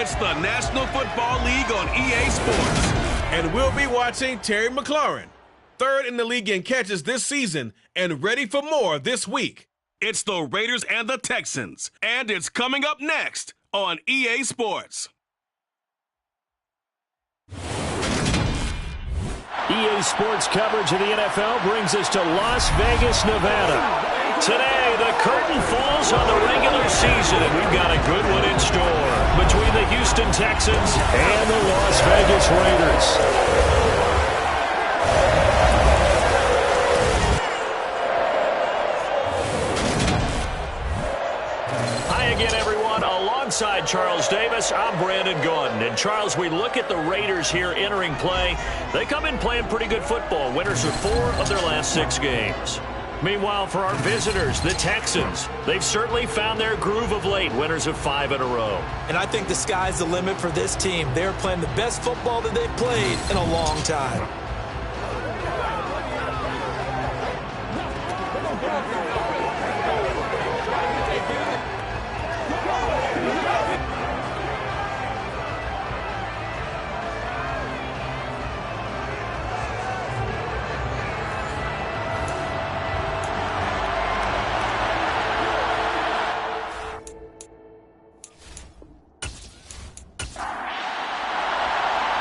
It's the National Football League on EA Sports. And we'll be watching Terry McLaurin, third in the league in catches this season and ready for more this week. It's the Raiders and the Texans, and it's coming up next on EA Sports. EA Sports coverage of the NFL brings us to Las Vegas, Nevada. Today, the curtain falls on the regular season, and we've got a good one in store between the Houston Texans and the Las Vegas Raiders. Alongside Charles Davis, I'm Brandon Gaudin. And Charles, we look at the Raiders here entering play. They come in playing pretty good football. Winners of 4 of their last 6 games. Meanwhile, for our visitors, the Texans, they've certainly found their groove of late. Winners of 5 in a row. And I think the sky's the limit for this team. They're playing the best football that they've played in a long time.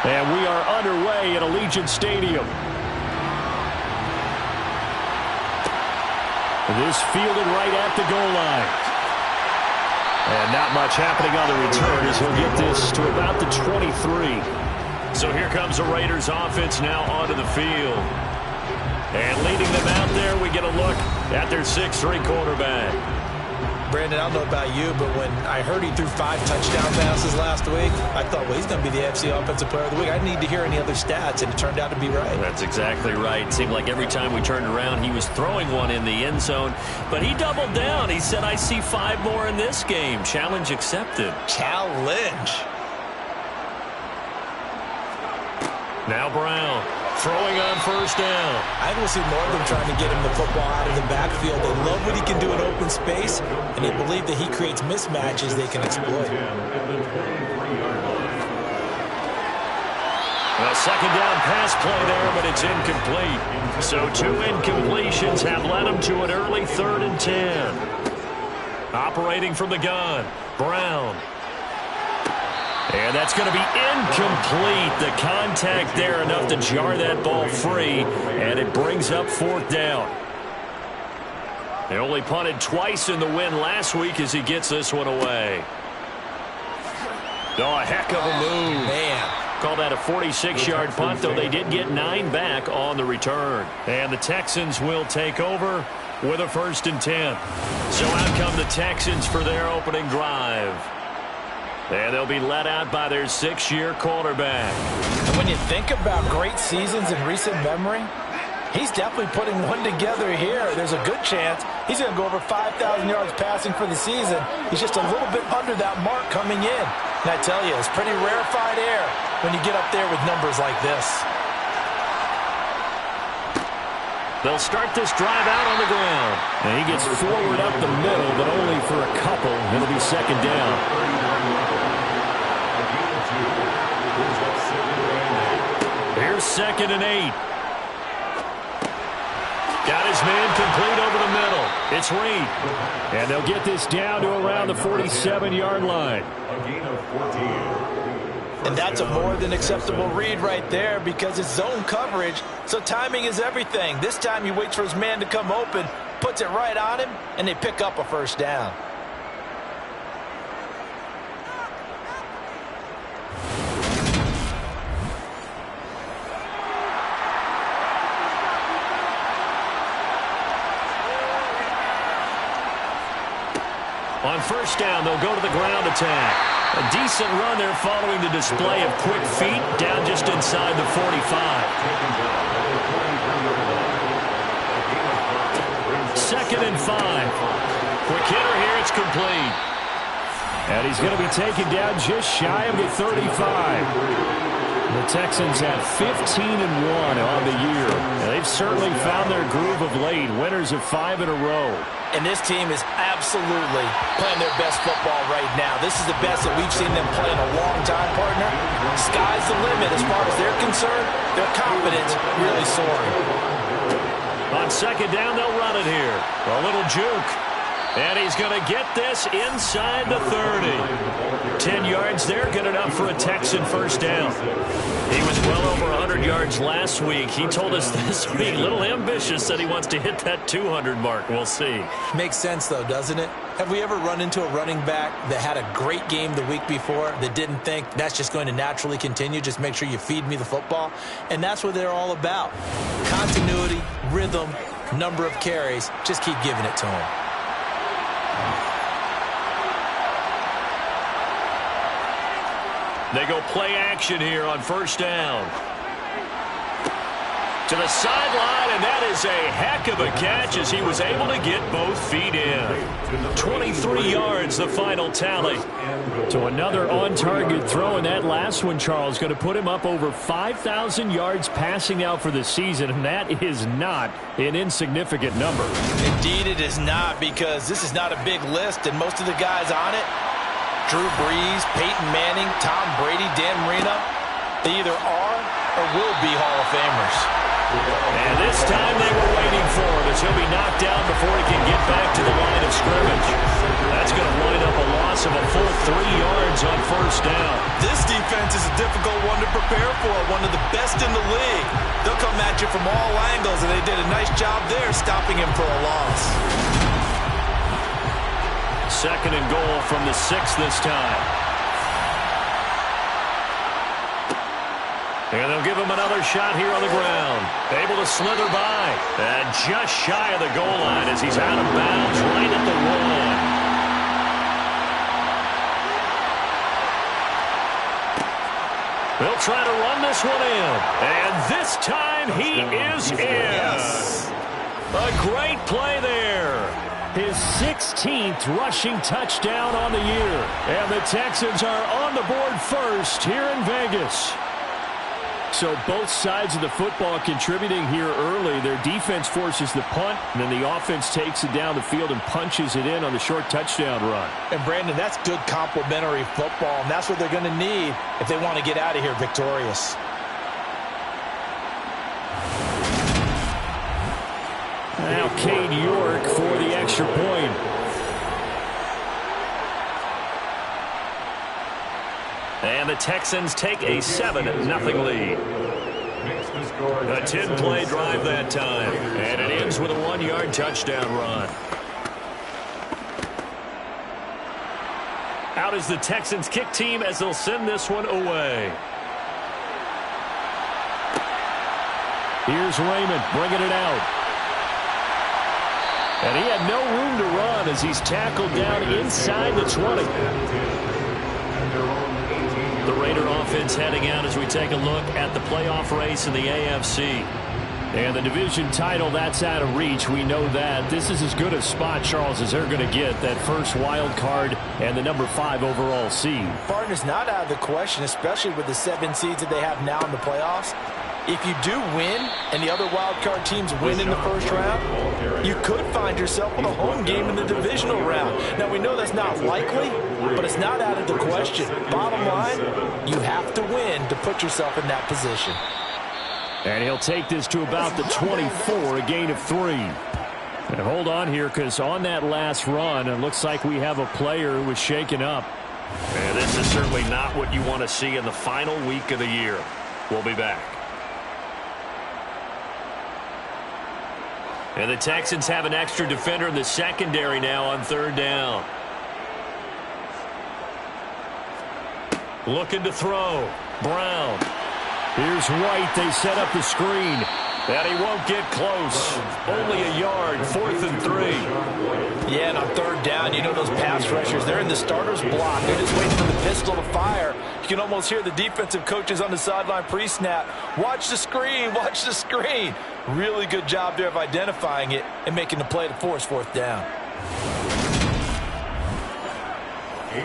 And we are underway at Allegiant Stadium. This fielded right at the goal line. And not much happening on the return as he'll get this to about the 23. So here comes the Raiders offense now onto the field. And leading them out there, we get a look at their 6'3" quarterback. Brandon, I don't know about you, but when I heard he threw 5 touchdown passes last week, I thought, well, he's going to be the AFC Offensive Player of the Week. I didn't need to hear any other stats, and it turned out to be right. That's exactly right. It seemed like every time we turned around, he was throwing one in the end zone. But he doubled down. He said, I see 5 more in this game. Challenge accepted. Challenge. Now Brown. Throwing on first down. I will see more of them trying to get him the football out of the backfield. They love what he can do in open space, and they believe that he creates mismatches they can exploit. A second down pass play there, but it's incomplete. So 2 incompletions have led him to an early 3rd and 10. Operating from the gun, Brown. And that's going to be incomplete. The contact there enough to jar that ball free, and it brings up 4th down. They only punted twice in the win last week as he gets this one away. Oh, a heck of a move. Man. Call that a 46-yard punt, though they did get 9 back on the return. And the Texans will take over with a 1st and 10. So out come the Texans for their opening drive. And they'll be let out by their 6-year quarterback. And when you think about great seasons in recent memory, he's definitely putting one together here. There's a good chance he's going to go over 5,000 yards passing for the season. He's just a little bit under that mark coming in. And I tell you, it's pretty rarefied air when you get up there with numbers like this. They'll start this drive out on the ground. And he gets forward up the middle, but only for a couple. It'll be 2nd down. Here's 2nd and 8. Got his man complete over the middle. It's Reed. And they'll get this down to around the 47-yard line. And that's a more than acceptable read right there because it's zone coverage, so timing is everything. This time he waits for his man to come open, puts it right on him, and they pick up a 1st down. On 1st down, they'll go to the ground attack. A decent run there following the display of quick feet down just inside the 45. 2nd and 5. Quick hitter here, it's complete. And he's going to be taken down just shy of the 35. The Texans have 15-1 on the year. They've certainly found their groove of late. Winners of 5 in a row. And this team is absolutely playing their best football right now. This is the best that we've seen them play in a long time, partner. Sky's the limit as far as they're concerned. Their confidence really soaring. On second down, they'll run it here. A little juke. And he's going to get this inside the 30. 10 yards there, good enough for a Texan first down. He was well over 100 yards last week. He told us this week, a little ambitious, said he wants to hit that 200 mark. We'll see. Makes sense, though, doesn't it? Have we ever run into a running back that had a great game the week before that didn't think that's just going to naturally continue? Just make sure you feed me the football. And that's what they're all about. Continuity, rhythm, number of carries. Just keep giving it to him. They go play action here on first down. To the sideline, and that is a heck of a catch as he was able to get both feet in. 23 yards, the final tally. So another on-target throw, and that last one, Charles, going to put him up over 5,000 yards passing out for the season, and that is not an insignificant number. Indeed it is not, because this is not a big list, and most of the guys on it, Drew Brees, Peyton Manning, Tom Brady, Dan Marino, they either are or will be Hall of Famers. And this time they were waiting for him as he'll be knocked down before he can get back to the line of scrimmage. That's going to wind up a loss of a full 3 yards on first down. This defense is a difficult one to prepare for, one of the best in the league. They'll come at you from all angles, and they did a nice job there stopping him for a loss. Second and goal from the 6 this time. And they'll give him another shot here on the ground. Able to slither by. And just shy of the goal line as he's out of bounds right at the 1. They'll try to run this one in. And this time he is in. Yes. A great play there. His 16th rushing touchdown on the year. And the Texans are on the board first here in Vegas. So both sides of the football contributing here early. Their defense forces the punt, and then the offense takes it down the field and punches it in on the short touchdown run. And, Brandon, that's good complementary football, and that's what they're going to need if they want to get out of here victorious. Now Cade York for the extra point. And the Texans take a 7-0 lead. A 10-play drive that time. And it ends with a 1-yard touchdown run. Out is the Texans kick team as they'll send this one away. Here's Raymond bringing it out. And he had no room to run as he's tackled down inside the 20. The Raider offense heading out as we take a look at the playoff race in the AFC. And the division title, that's out of reach. We know that. This is as good a spot, Charles, as they're going to get. That first wild card and the number 5 overall seed. Partner's not out of the question, especially with the 7 seeds that they have now in the playoffs. If you do win and the other wild card teams win in the first round, you could find yourself with a home game in the divisional round. Now, we know that's not likely, but it's not out of the question. Bottom line, you have to win to put yourself in that position. And he'll take this to about the 24, a gain of 3. And hold on here, because on that last run, it looks like we have a player who was shaken up. And this is certainly not what you want to see in the final week of the year. We'll be back. And the Texans have an extra defender in the secondary now on third down. Looking to throw. Brown. Here's White. They set up the screen. And he won't get close. Only a yard. 4th and 3. Yeah, and on third down, you know those pass rushers, they're in the starter's block. They're just waiting for the pistol to fire. You can almost hear the defensive coaches on the sideline pre-snap. Watch the screen. Watch the screen. Really good job there of identifying it and making the play to force 4th down.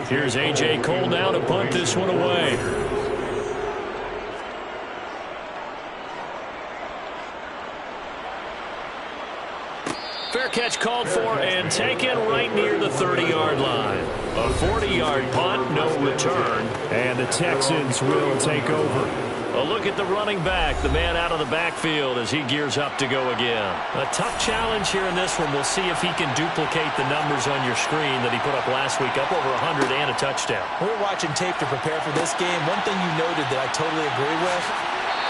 Here's A.J. Cole now to punt this one away. catch called for and taken right near the 30-yard line. A 40-yard punt, no return, and the Texans will take over. A look at the running back, the man out of the backfield as he gears up to go again. A tough challenge here in this one. We'll see if he can duplicate the numbers on your screen that he put up last week, up over 100 and a touchdown. We're watching tape to prepare for this game. One thing you noted that I totally agree with,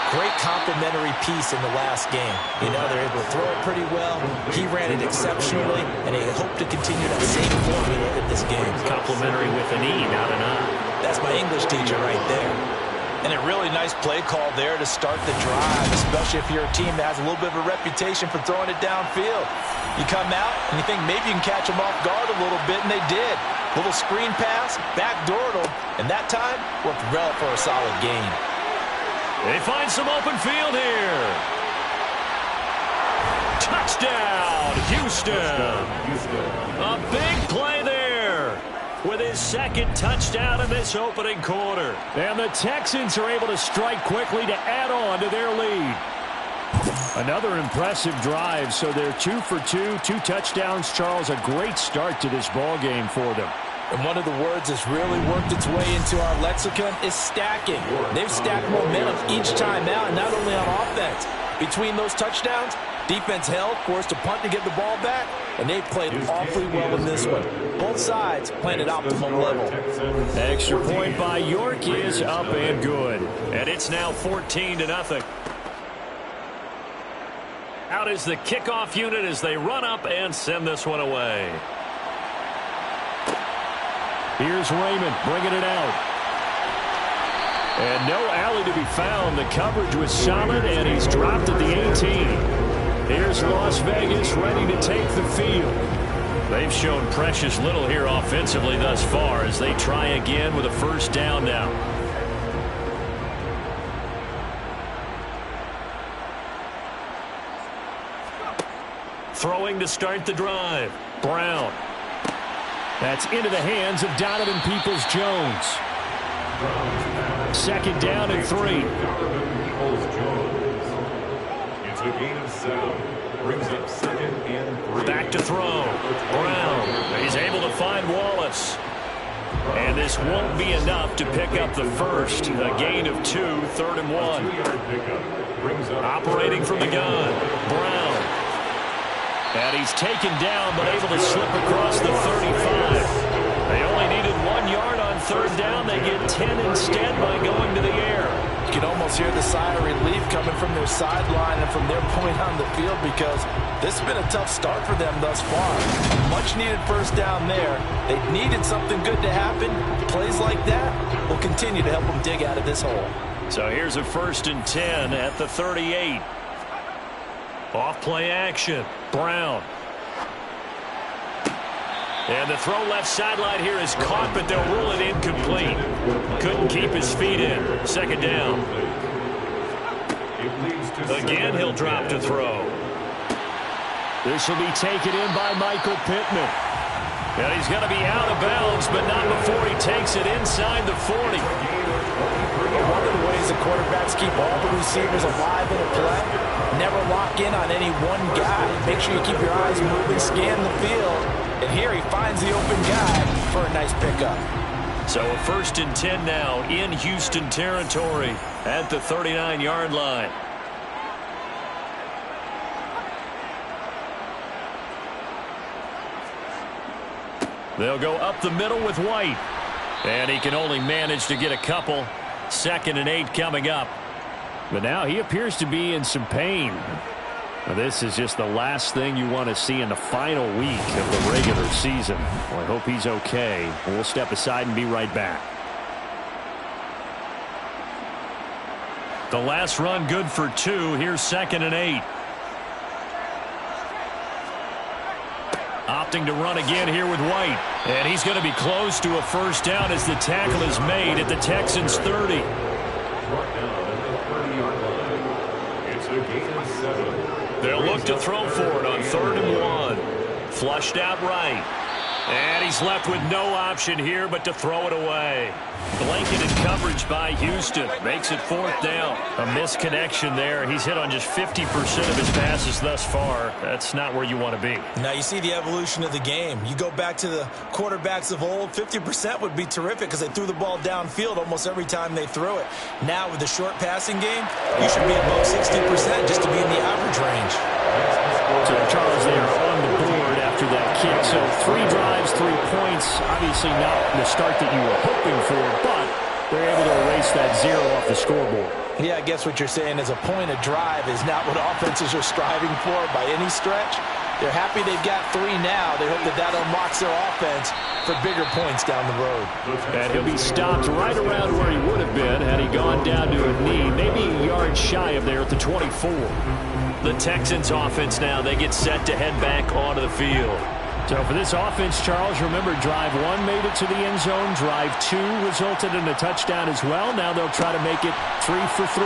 great complimentary piece in the last game. You know, they're able to throw it pretty well. He ran it exceptionally, and they hope to continue that same formula in this game. Complimentary with an E, not an I. That's my English teacher right there. And a really nice play call there to start the drive, especially if you're a team that has a little bit of a reputation for throwing it downfield. You come out and you think maybe you can catch them off guard a little bit, and they did. Little screen pass, backdoored them, and that time worked well for a solid gain. They find some open field here. Touchdown, Houston. A big play there with his second touchdown in this opening quarter. And the Texans are able to strike quickly to add on to their lead. Another impressive drive, so they're 2 for 2, 2 touchdowns. Charles, a great start to this ball game for them. And one of the words that's really worked its way into our lexicon is stacking. They've stacked momentum each time out, and not only on offense. Between those touchdowns, defense held, forced to punt to get the ball back, and they played awfully well in this one. Both sides playing at optimum level. Extra point by York is up and good. And it's now 14-0. Out is the kickoff unit as they run up and send this one away. Here's Raymond bringing it out. And no alley to be found. The coverage was solid, and he's dropped at the 18. Here's Las Vegas ready to take the field. They've shown precious little here offensively thus far as they try again with a first down now. Throwing to start the drive. Brown. That's into the hands of Donovan Peoples-Jones. Second down and 3. It's a gain of 7. Brings up second and 3. Back to throw. Brown. He's able to find Wallace. And this won't be enough to pick up the first. A gain of 2, 3rd and 1. Operating from the gun. Brown. And he's taken down, but able to slip across the 35. They only needed 1 yard on 3rd down. They get 10 instead by going to the air. You can almost hear the sigh of relief coming from their sideline and from their point on the field, because this has been a tough start for them thus far. A much-needed first down there. They needed something good to happen. Plays like that will continue to help them dig out of this hole. So here's a 1st and 10 at the 38. Off play action. Brown. And the throw left sideline here is caught, but they'll rule it incomplete. Couldn't keep his feet in. 2nd down. Again, he'll drop to throw. This will be taken in by Michael Pittman. And he's going to be out of bounds, but not before he takes it inside the 40. One of the ways the quarterbacks keep all the receivers alive in a play, never lock in on any one guy. Make sure you keep your eyes moving, scan the field, and here he finds the open guy for a nice pickup. So a 1st and 10 now in Houston territory at the 39-yard line. They'll go up the middle with White. And he can only manage to get a couple. 2nd and 8 coming up. But now he appears to be in some pain. Now this is just the last thing you want to see in the final week of the regular season. Well, I hope he's okay. We'll step aside and be right back. The last run good for 2. Here's 2nd and 8. Opting to run again here with White. And he's going to be close to a first down as the tackle is made at the Texans' 30. It's a gain of 7. They'll look to throw for it on 3rd and 1. Flushed out right. And he's left with no option here but to throw it away. Blanketed coverage by Houston. Makes it 4th down. A misconnection there. He's hit on just 50% of his passes thus far. That's not where you want to be. Now you see the evolution of the game. You go back to the quarterbacks of old, 50% would be terrific because they threw the ball downfield almost every time they threw it. Now with the short passing game, you should be above 60% just to be in the average range. So Charles, they are on the board after that kick. So 3 drives, 3 points. Obviously not the start that you were hoping for, but they're able to erase that 0 off the scoreboard. Yeah, I guess what you're saying is a point of drive is not what offenses are striving for by any stretch. They're happy they've got 3 now. They hope that unlocks their offense for bigger points down the road. And he'll be stopped right around where he would have been had he gone down to a knee, maybe a yard shy of there at the 24. The Texans offense now, they get set to head back onto the field. So for this offense, Charles, remember drive 1 made it to the end zone. Drive 2 resulted in a touchdown as well. Now they'll try to make it 3 for 3.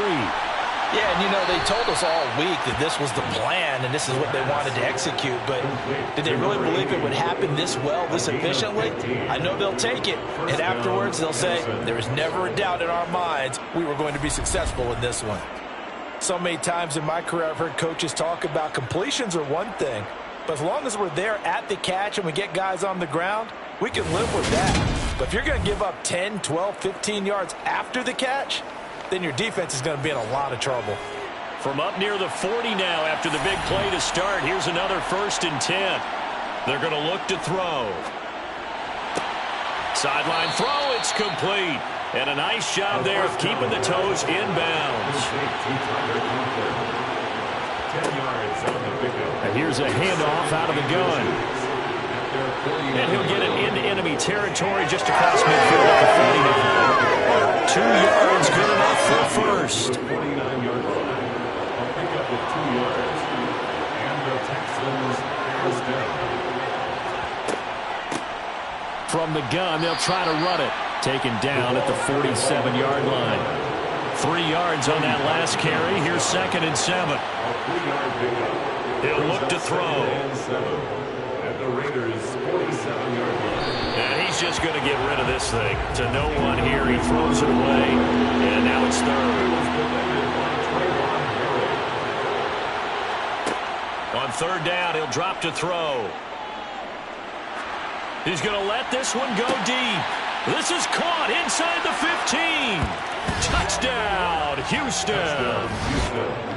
Yeah, and you know, they told us all week that this was the plan and this is what they wanted to execute, but did they really believe it would happen this well, this efficiently? I know they'll take it, and afterwards they'll say, there was never a doubt in our minds we were going to be successful in this one. So many times in my career I've heard coaches talk about completions are one thing, but as long as we're there at the catch and we get guys on the ground, we can live with that. But if you're going to give up 10, 12, 15 yards after the catch, then your defense is going to be in a lot of trouble. From up near the 40 now after the big play to start, here's another 1st and 10. They're going to look to throw. Sideline throw, it's complete. And a nice job there of keeping the toes inbounds. And here's a handoff out of the gun. And he'll get it into enemy territory just across midfield at the 40 now. 2 yards, good enough for 1st. 49-yard line. I'll pick up the 2 yards. And the Texans first down. From the gun, they'll try to run it. Taken down at the 47-yard line. 3 yards on that last carry. Here's 2nd and 7. A 3-yard pickup. He'll look to throw. And 7. At the Raiders' 47-yard line. And he's just going to get rid of this thing. To no one here. He throws it away. And now it's 3rd. On 3rd down, he'll drop to throw. He's going to let this one go deep. This is caught inside the 15. Touchdown, Houston.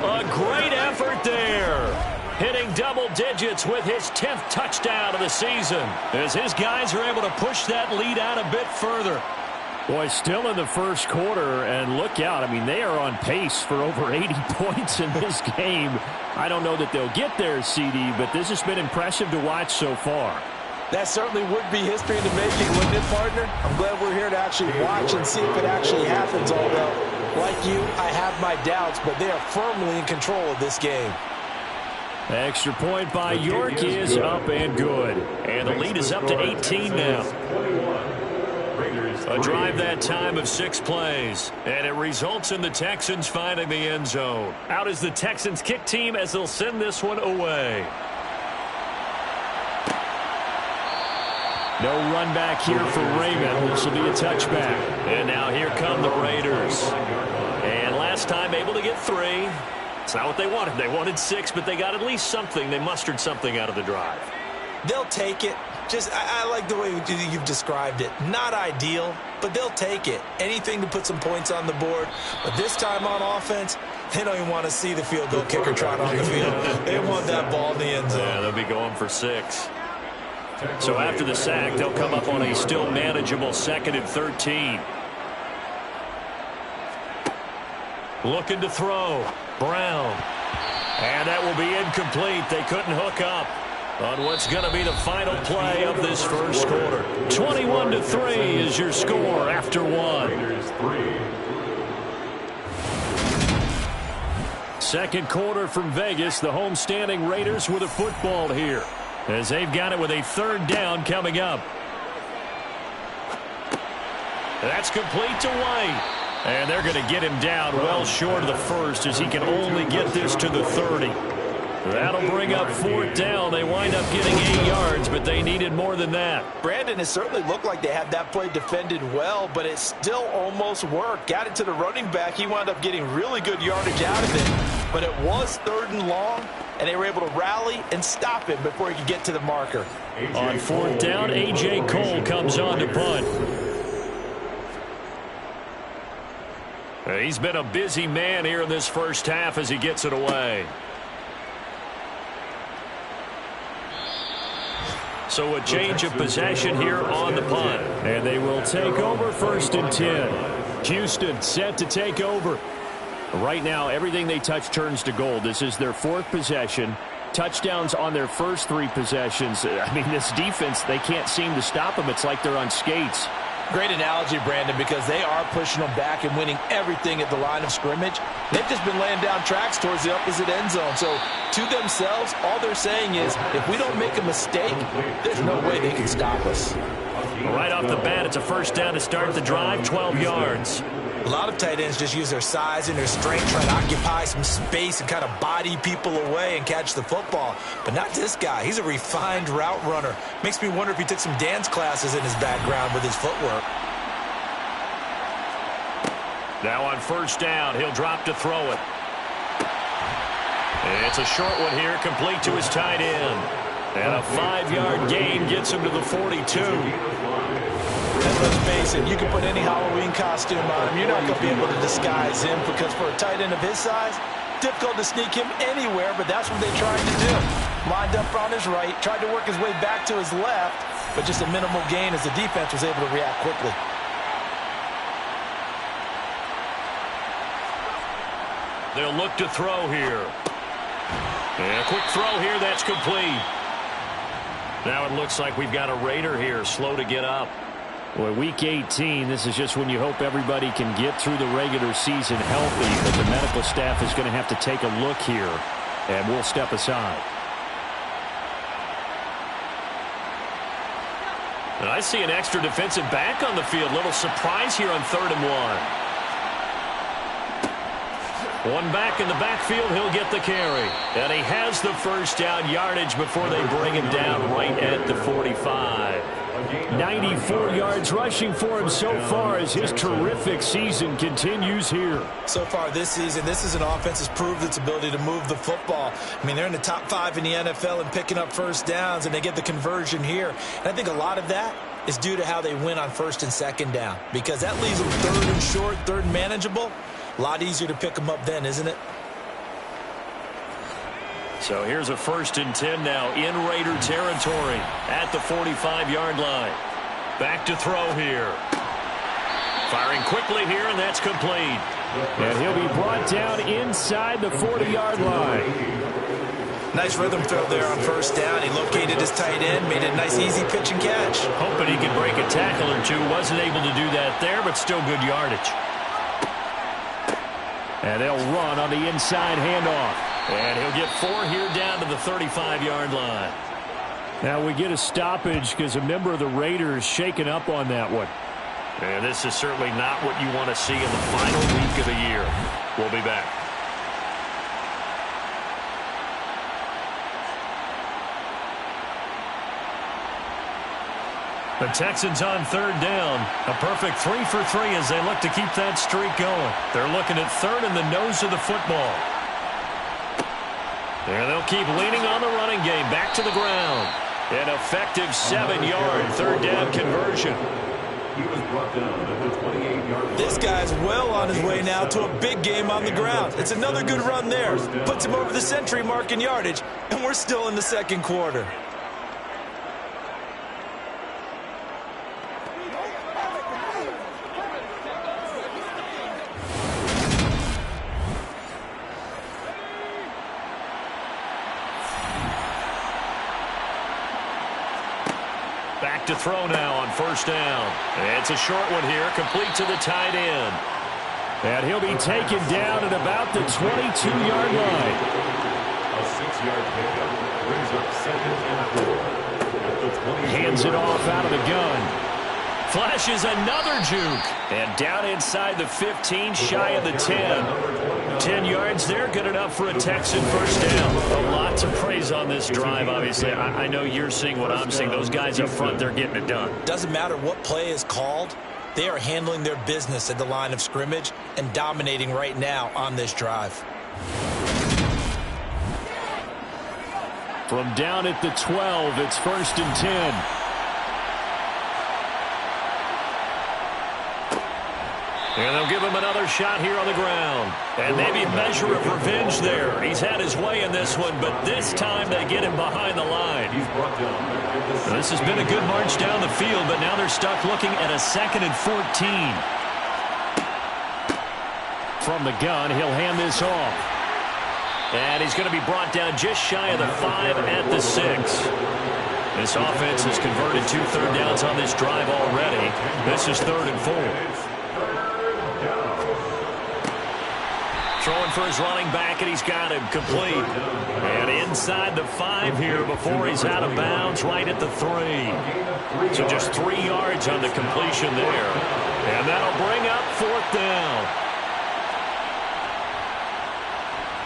A great effort there. Hitting double digits with his 10th touchdown of the season, as his guys are able to push that lead out a bit further. Boy, still in the 1st quarter, and look out. I mean, they are on pace for over 80 points in this game. I don't know that they'll get there, CD, but this has been impressive to watch so far. That certainly would be history in the making, wouldn't it, partner? I'm glad we're here to actually watch and see if it actually happens, although, like you, I have my doubts, but they are firmly in control of this game. Extra point by York is up and good. And the lead is up to 18 now. A drive that time of 6 plays. And it results in the Texans finding the end zone. Out is the Texans kick team as they'll send this one away. No run back here for Raymond. This will be a touchback. And now here come the Raiders. And last time able to get 3. It's not what they wanted. They wanted 6, but they got at least something. They mustered something out of the drive. They'll take it. I like the way you've described it. Not ideal, but they'll take it. Anything to put some points on the board. But this time on offense, they don't even want to see the field goal kicker trot on the field. They want that ball in the end zone. Yeah, they'll be going for 6. So after the sack, they'll come up on a still manageable 2nd and 13. Looking to throw. Brown. And that will be incomplete. They couldn't hook up on what's going to be the final play of this 1st quarter. 21-3 is your score after 1. 2nd quarter from Vegas. The homestanding Raiders with a football here, as they've got it with a 3rd down coming up. That's complete to White. And they're going to get him down well short of the 1st, as he can only get this to the 30. That'll bring up 4th down. They wind up getting 8 yards, but they needed more than that. Brandon, it certainly looked like they had that play defended well, but it still almost worked. Got it to the running back. He wound up getting really good yardage out of it, but it was 3rd and long, and they were able to rally and stop him before he could get to the marker. On 4th down, A.J. Cole comes on to punt. He's been a busy man here in this first half as he gets it away. So a change of possession here on the punt. And they will take over 1st and 10. Houston set to take over. Right now, everything they touch turns to gold. This is their 4th possession. Touchdowns on their first 3 possessions. I mean, this defense, they can't seem to stop them. It's like they're on skates. Great analogy, Brandon, because they are pushing them back and winning everything at the line of scrimmage. They've just been laying down tracks towards the opposite end zone. So to themselves, all they're saying is, if we don't make a mistake, there's no way they can stop us. Right off the bat, it's a 1st down to start the drive, 12 yards. A lot of tight ends just use their size and their strength, try to occupy some space and kind of body people away and catch the football. But not this guy. He's a refined route runner. Makes me wonder if he took some dance classes in his background with his footwork. Now on 1st down, he'll drop to throw it. It's a short one here, complete to his tight end. And a 5-yard gain gets him to the 42. And let's face it, you can put any Halloween costume on him. You're not going to be able to disguise him because for a tight end of his size, difficult to sneak him anywhere, but that's what they tried to do. Lined up on his right, tried to work his way back to his left, but just a minimal gain as the defense was able to react quickly. They'll look to throw here. And a quick throw here, that's complete. Now it looks like we've got a Raider here, slow to get up. Well, week 18, this is just when you hope everybody can get through the regular season healthy, but the medical staff is going to have to take a look here, and we'll step aside. And I see an extra defensive back on the field. Little surprise here on 3rd and 1. One back in the backfield, he'll get the carry. And he has the 1st down yardage before they bring him down right at the 45. 94 yards rushing for him so far as his terrific season continues here. So far this season, this is an offense that's proved its ability to move the football. I mean, they're in the top 5 in the NFL and picking up 1st downs, and they get the conversion here. And I think a lot of that is due to how they win on 1st and 2nd down, because that leaves them 3rd and short, 3rd and manageable. A lot easier to pick them up then, isn't it? So here's a 1st and 10 now in Raider territory at the 45-yard line. Back to throw here. Firing quickly here, and that's complete. And he'll be brought down inside the 40-yard line. Nice rhythm throw there on 1st down. He located his tight end, made a nice easy pitch and catch. Hoping he could break a tackle or two. Wasn't able to do that there, but still good yardage. And they'll run on the inside handoff. And he'll get 4 here down to the 35-yard line. Now we get a stoppage because a member of the Raiders shaken up on that one. And this is certainly not what you want to see in the final week of the year. We'll be back. The Texans on 3rd down. A perfect 3 for 3 as they look to keep that streak going. They're looking at 3rd in the nose of the football. And they'll keep leaning on the running game. Back to the ground. An effective 7-yard 3rd down conversion. He was brought down at the 28-yard line. This guy's well on his way now to a big game on the ground. It's another good run there. Puts him over the century mark in yardage, and we're still in the 2nd quarter. Back to throw now on 1st down. It's a short one here, complete to the tight end. And he'll be taken down at about the 22-yard line. A 6-yard pickup brings up 2nd and 4. At the 20. Hands it off out of the gun. Flashes another juke. And down inside the 15, shy of the 10. 10 yards there, good enough for a Texan first down. A lot to praise on this drive, obviously. I know you're seeing what I'm seeing. Those guys up front, they're getting it done. Doesn't matter what play is called. They are handling their business at the line of scrimmage and dominating right now on this drive. From down at the 12, it's 1st and 10. And they'll give him another shot here on the ground. And maybe a measure of revenge there. He's had his way in this one, but this time they get him behind the line. Now, this has been a good march down the field, but now they're stuck looking at a 2nd and 14. From the gun, he'll hand this off. And he's going to be brought down just shy of the 5 at the 6. This offense has converted 2 third downs on this drive already. This is 3rd and 4. Throwing for his running back, and he's got him complete. And inside the 5 here before he's out of bounds, right at the 3. So just 3 yards on the completion there. And that'll bring up 4th down.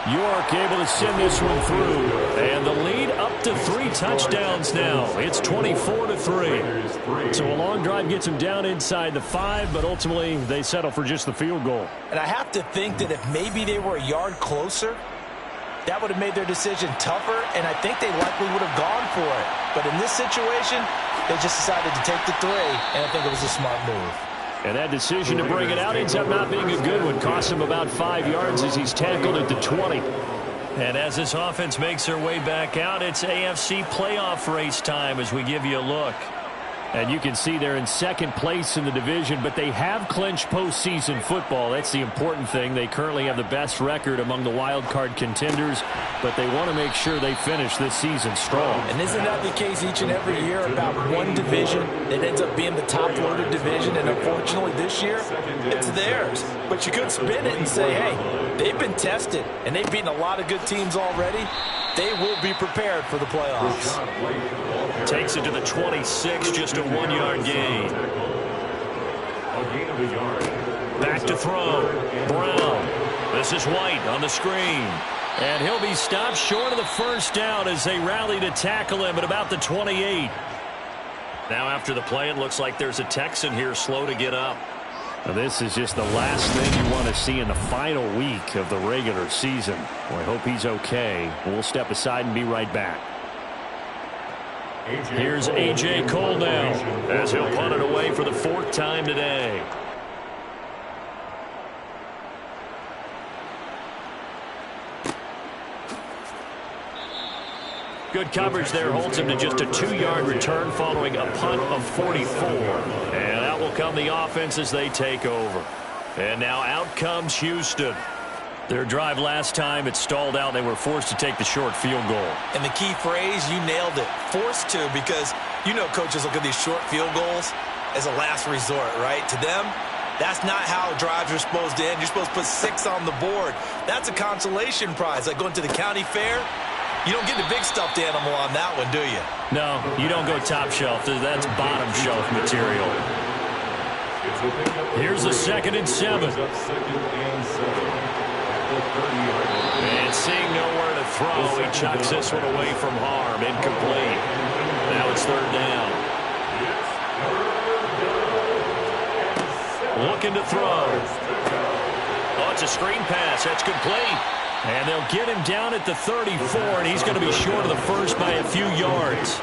York able to send this one through. And the lead up to 3 touchdowns now. It's 24-3. So a long drive gets them down inside the 5, but ultimately they settle for just the field goal. And I have to think that if maybe they were a yard closer, that would have made their decision tougher, and I think they likely would have gone for it. But in this situation, they just decided to take the 3, and I think it was a smart move. And that decision to bring it out ends up not being a good one. Costs him about 5 yards as he's tackled at the 20. And as this offense makes their way back out, it's AFC playoff race time as we give you a look. And you can see they're in 2nd place in the division, but they have clinched postseason football. That's the important thing. They currently have the best record among the wild card contenders, but they want to make sure they finish this season strong. And isn't that the case each and every year about one division that ends up being the top-loaded division? And unfortunately this year, it's theirs. But you could spin it and say, hey, they've been tested, and they've beaten a lot of good teams already. They will be prepared for the playoffs. Takes it to the 26, just a 1-yard gain. Back to throw. Brown. This is White on the screen. And he'll be stopped short of the first down as they rally to tackle him at about the 28. Now after the play, it looks like there's a Texan here slow to get up. Now, this is just the last thing you want to see in the final week of the regular season. Well, I hope he's okay. We'll step aside and be right back. Here's A.J. Cole now as he'll punt it away for the 4th time today. Good coverage there holds him to just a 2-yard return following a punt of 44. And out will come the offense as they take over. And now out comes Houston. Their drive last time, it stalled out. They were forced to take the short field goal. And the key phrase, you nailed it, forced to, because you know coaches look at these short field goals as a last resort, right? To them, that's not how drives are supposed to end. You're supposed to put 6 on the board. That's a consolation prize, like going to the county fair. You don't get the big stuffed animal on that one, do you? No, you don't go top shelf. That's bottom shelf material. Here's a 2nd and 7. And seeing nowhere to throw, he chucks this one away from harm. Incomplete. Now it's 3rd down. Looking to throw. Oh, it's a screen pass. That's complete. And they'll get him down at the 34, and he's going to be short of the first by a few yards.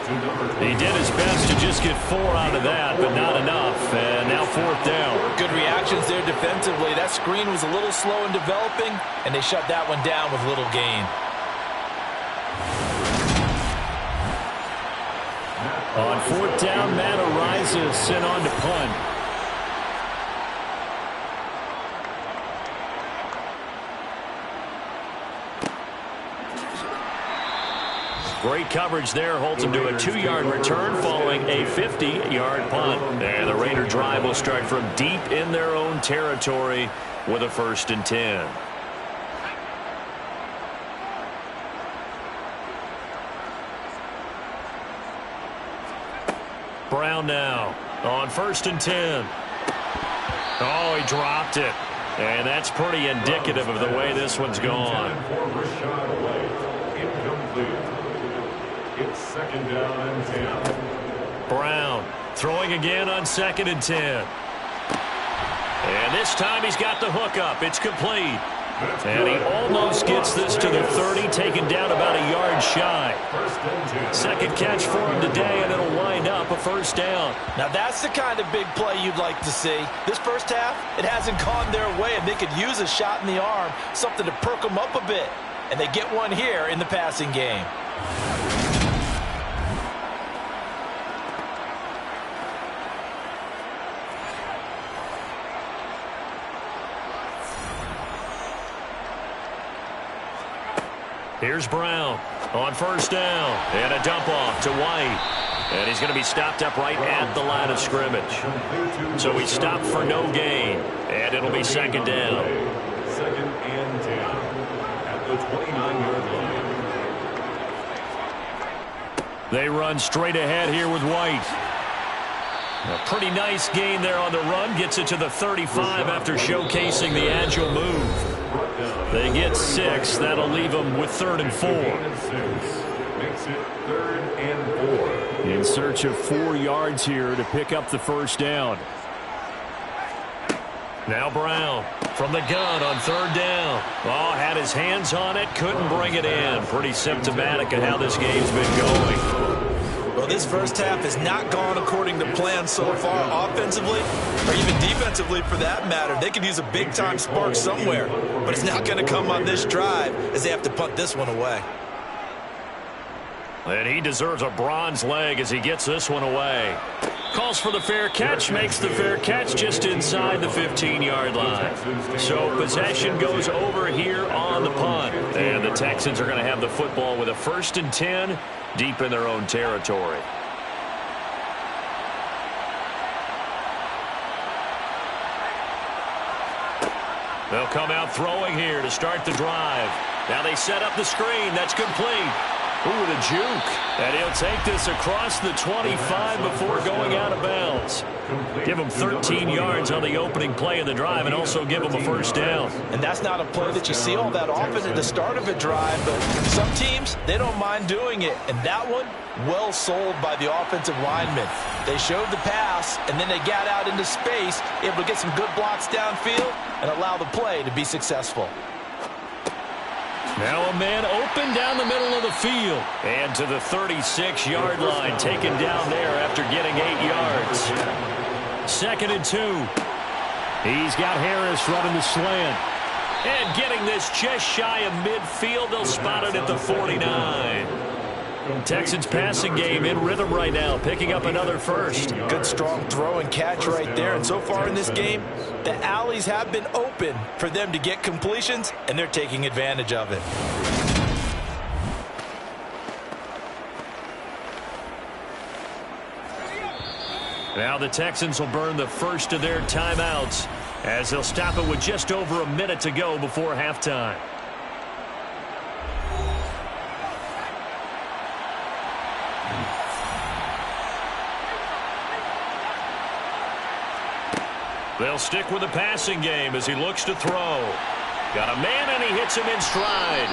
He did his best to just get 4 out of that, but not enough. And now 4th down. Good reactions there defensively. That screen was a little slow in developing, and they shut that one down with little gain. On 4th down, Matt Ariza sent on to punt. Great coverage there. Holds him to a 2-yard return following a 50-yard punt. And the Raider drive will start from deep in their own territory with a 1st and 10. Brown now on 1st and 10. Oh, he dropped it. And that's pretty indicative of the way this one's gone. It's 2nd down and 10. Brown throwing again on 2nd and 10. And this time he's got the hook up. It's complete. And he almost gets this to the 30, taken down about a yard shy. Second catch for him today, and it'll wind up a first down. Now that's the kind of big play you'd like to see. This first half, it hasn't gone their way, and they could use a shot in the arm, something to perk them up a bit. And they get one here in the passing game. Here's Brown on first down, and a dump off to White. And he's going to be stopped up right at the line of scrimmage. So he's stopped for no gain, and it'll be 2nd down. 2nd and 10 at the 29-yard line. They run straight ahead here with White. A pretty nice gain there on the run. Gets it to the 35 after showcasing the agile move. They get 6. That'll leave them with 3rd and 4. Makes it 3rd and 4. In search of 4 yards here to pick up the first down. Now Brown from the gun on 3rd down. Oh, had his hands on it, couldn't bring it in. Pretty symptomatic of how this game's been going. Well, this first half has not gone according to plan so far offensively, or even defensively for that matter. They could use a big-time spark somewhere, but it's not going to come on this drive as they have to punt this one away. And he deserves a bronze leg as he gets this one away. Calls for the fair catch, makes the fair catch just inside the 15-yard line. So possession goes over here on the punt. And the Texans are going to have the football with a 1st and 10 deep in their own territory. They'll come out throwing here to start the drive. Now they set up the screen. That's complete. Ooh, the juke. And he'll take this across the 25 before going out of bounds. Give him 13 yards on the opening play of the drive and also give him a first down. And that's not a play that you see all that often at the start of a drive, but some teams, they don't mind doing it. And that one, well sold by the offensive linemen. They showed the pass, and then they got out into space, able to get some good blocks downfield and allow the play to be successful. Now a man open down the middle of the field. And to the 36-yard line, taken down there after getting 8 yards. 2nd and 2. He's got Harris running the slant. And getting this just shy of midfield. They'll spot it at the 49. Texans passing game in rhythm right now, picking up another first. Good strong throw and catch right there. And so far in this game, the alleys have been open for them to get completions, and they're taking advantage of it. Now the Texans will burn the first of their timeouts as they'll stop it with just over a minute to go before halftime. They'll stick with the passing game as he looks to throw. Got a man, and he hits him in stride.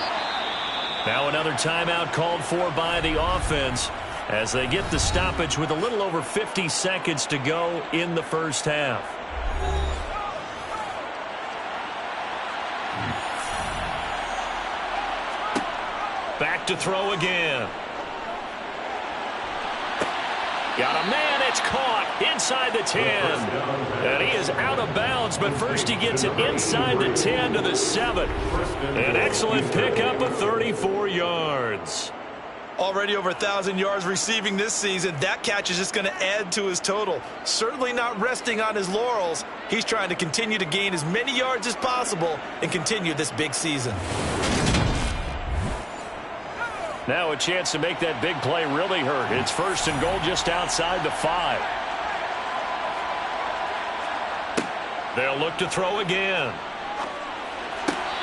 Now another timeout called for by the offense as they get the stoppage with a little over 50 seconds to go in the first half. Back to throw again. Got a man, it's caught inside the 10. And he is out of bounds, but first he gets it inside the 10 to the 7. An excellent pickup of 34 yards. Already over 1,000 yards receiving this season. That catch is just going to add to his total. Certainly not resting on his laurels. He's trying to continue to gain as many yards as possible and continue this big season. Now a chance to make that big play really hurt. It's 1st and goal just outside the 5. They'll look to throw again.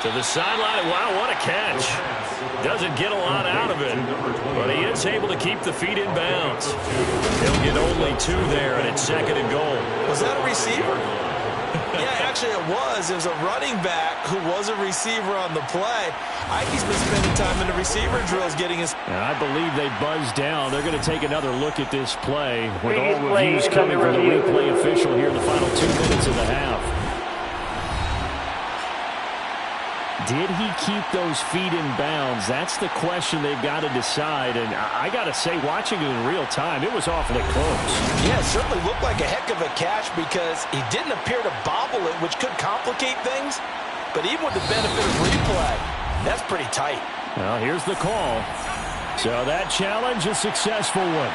To the sideline. Wow, what a catch. Doesn't get a lot out of it, but he is able to keep the feet in bounds. He'll get only 2 there, and it's 2nd and goal. Was that a receiver? Yeah, actually it was. It was a running back who was a receiver on the play. Ike's been spending time in the receiver drills getting his... And I believe they buzzed down. They're going to take another look at this play with all reviews coming from the replay official here in the final 2 minutes of the half. Did he keep those feet in bounds? That's the question they've got to decide. And I got to say, watching it in real time, it was awfully close. Yeah, it certainly looked like a heck of a catch because he didn't appear to bobble it, which could complicate things. But even with the benefit of replay, that's pretty tight. Well, here's the call. So that challenge, a successful one.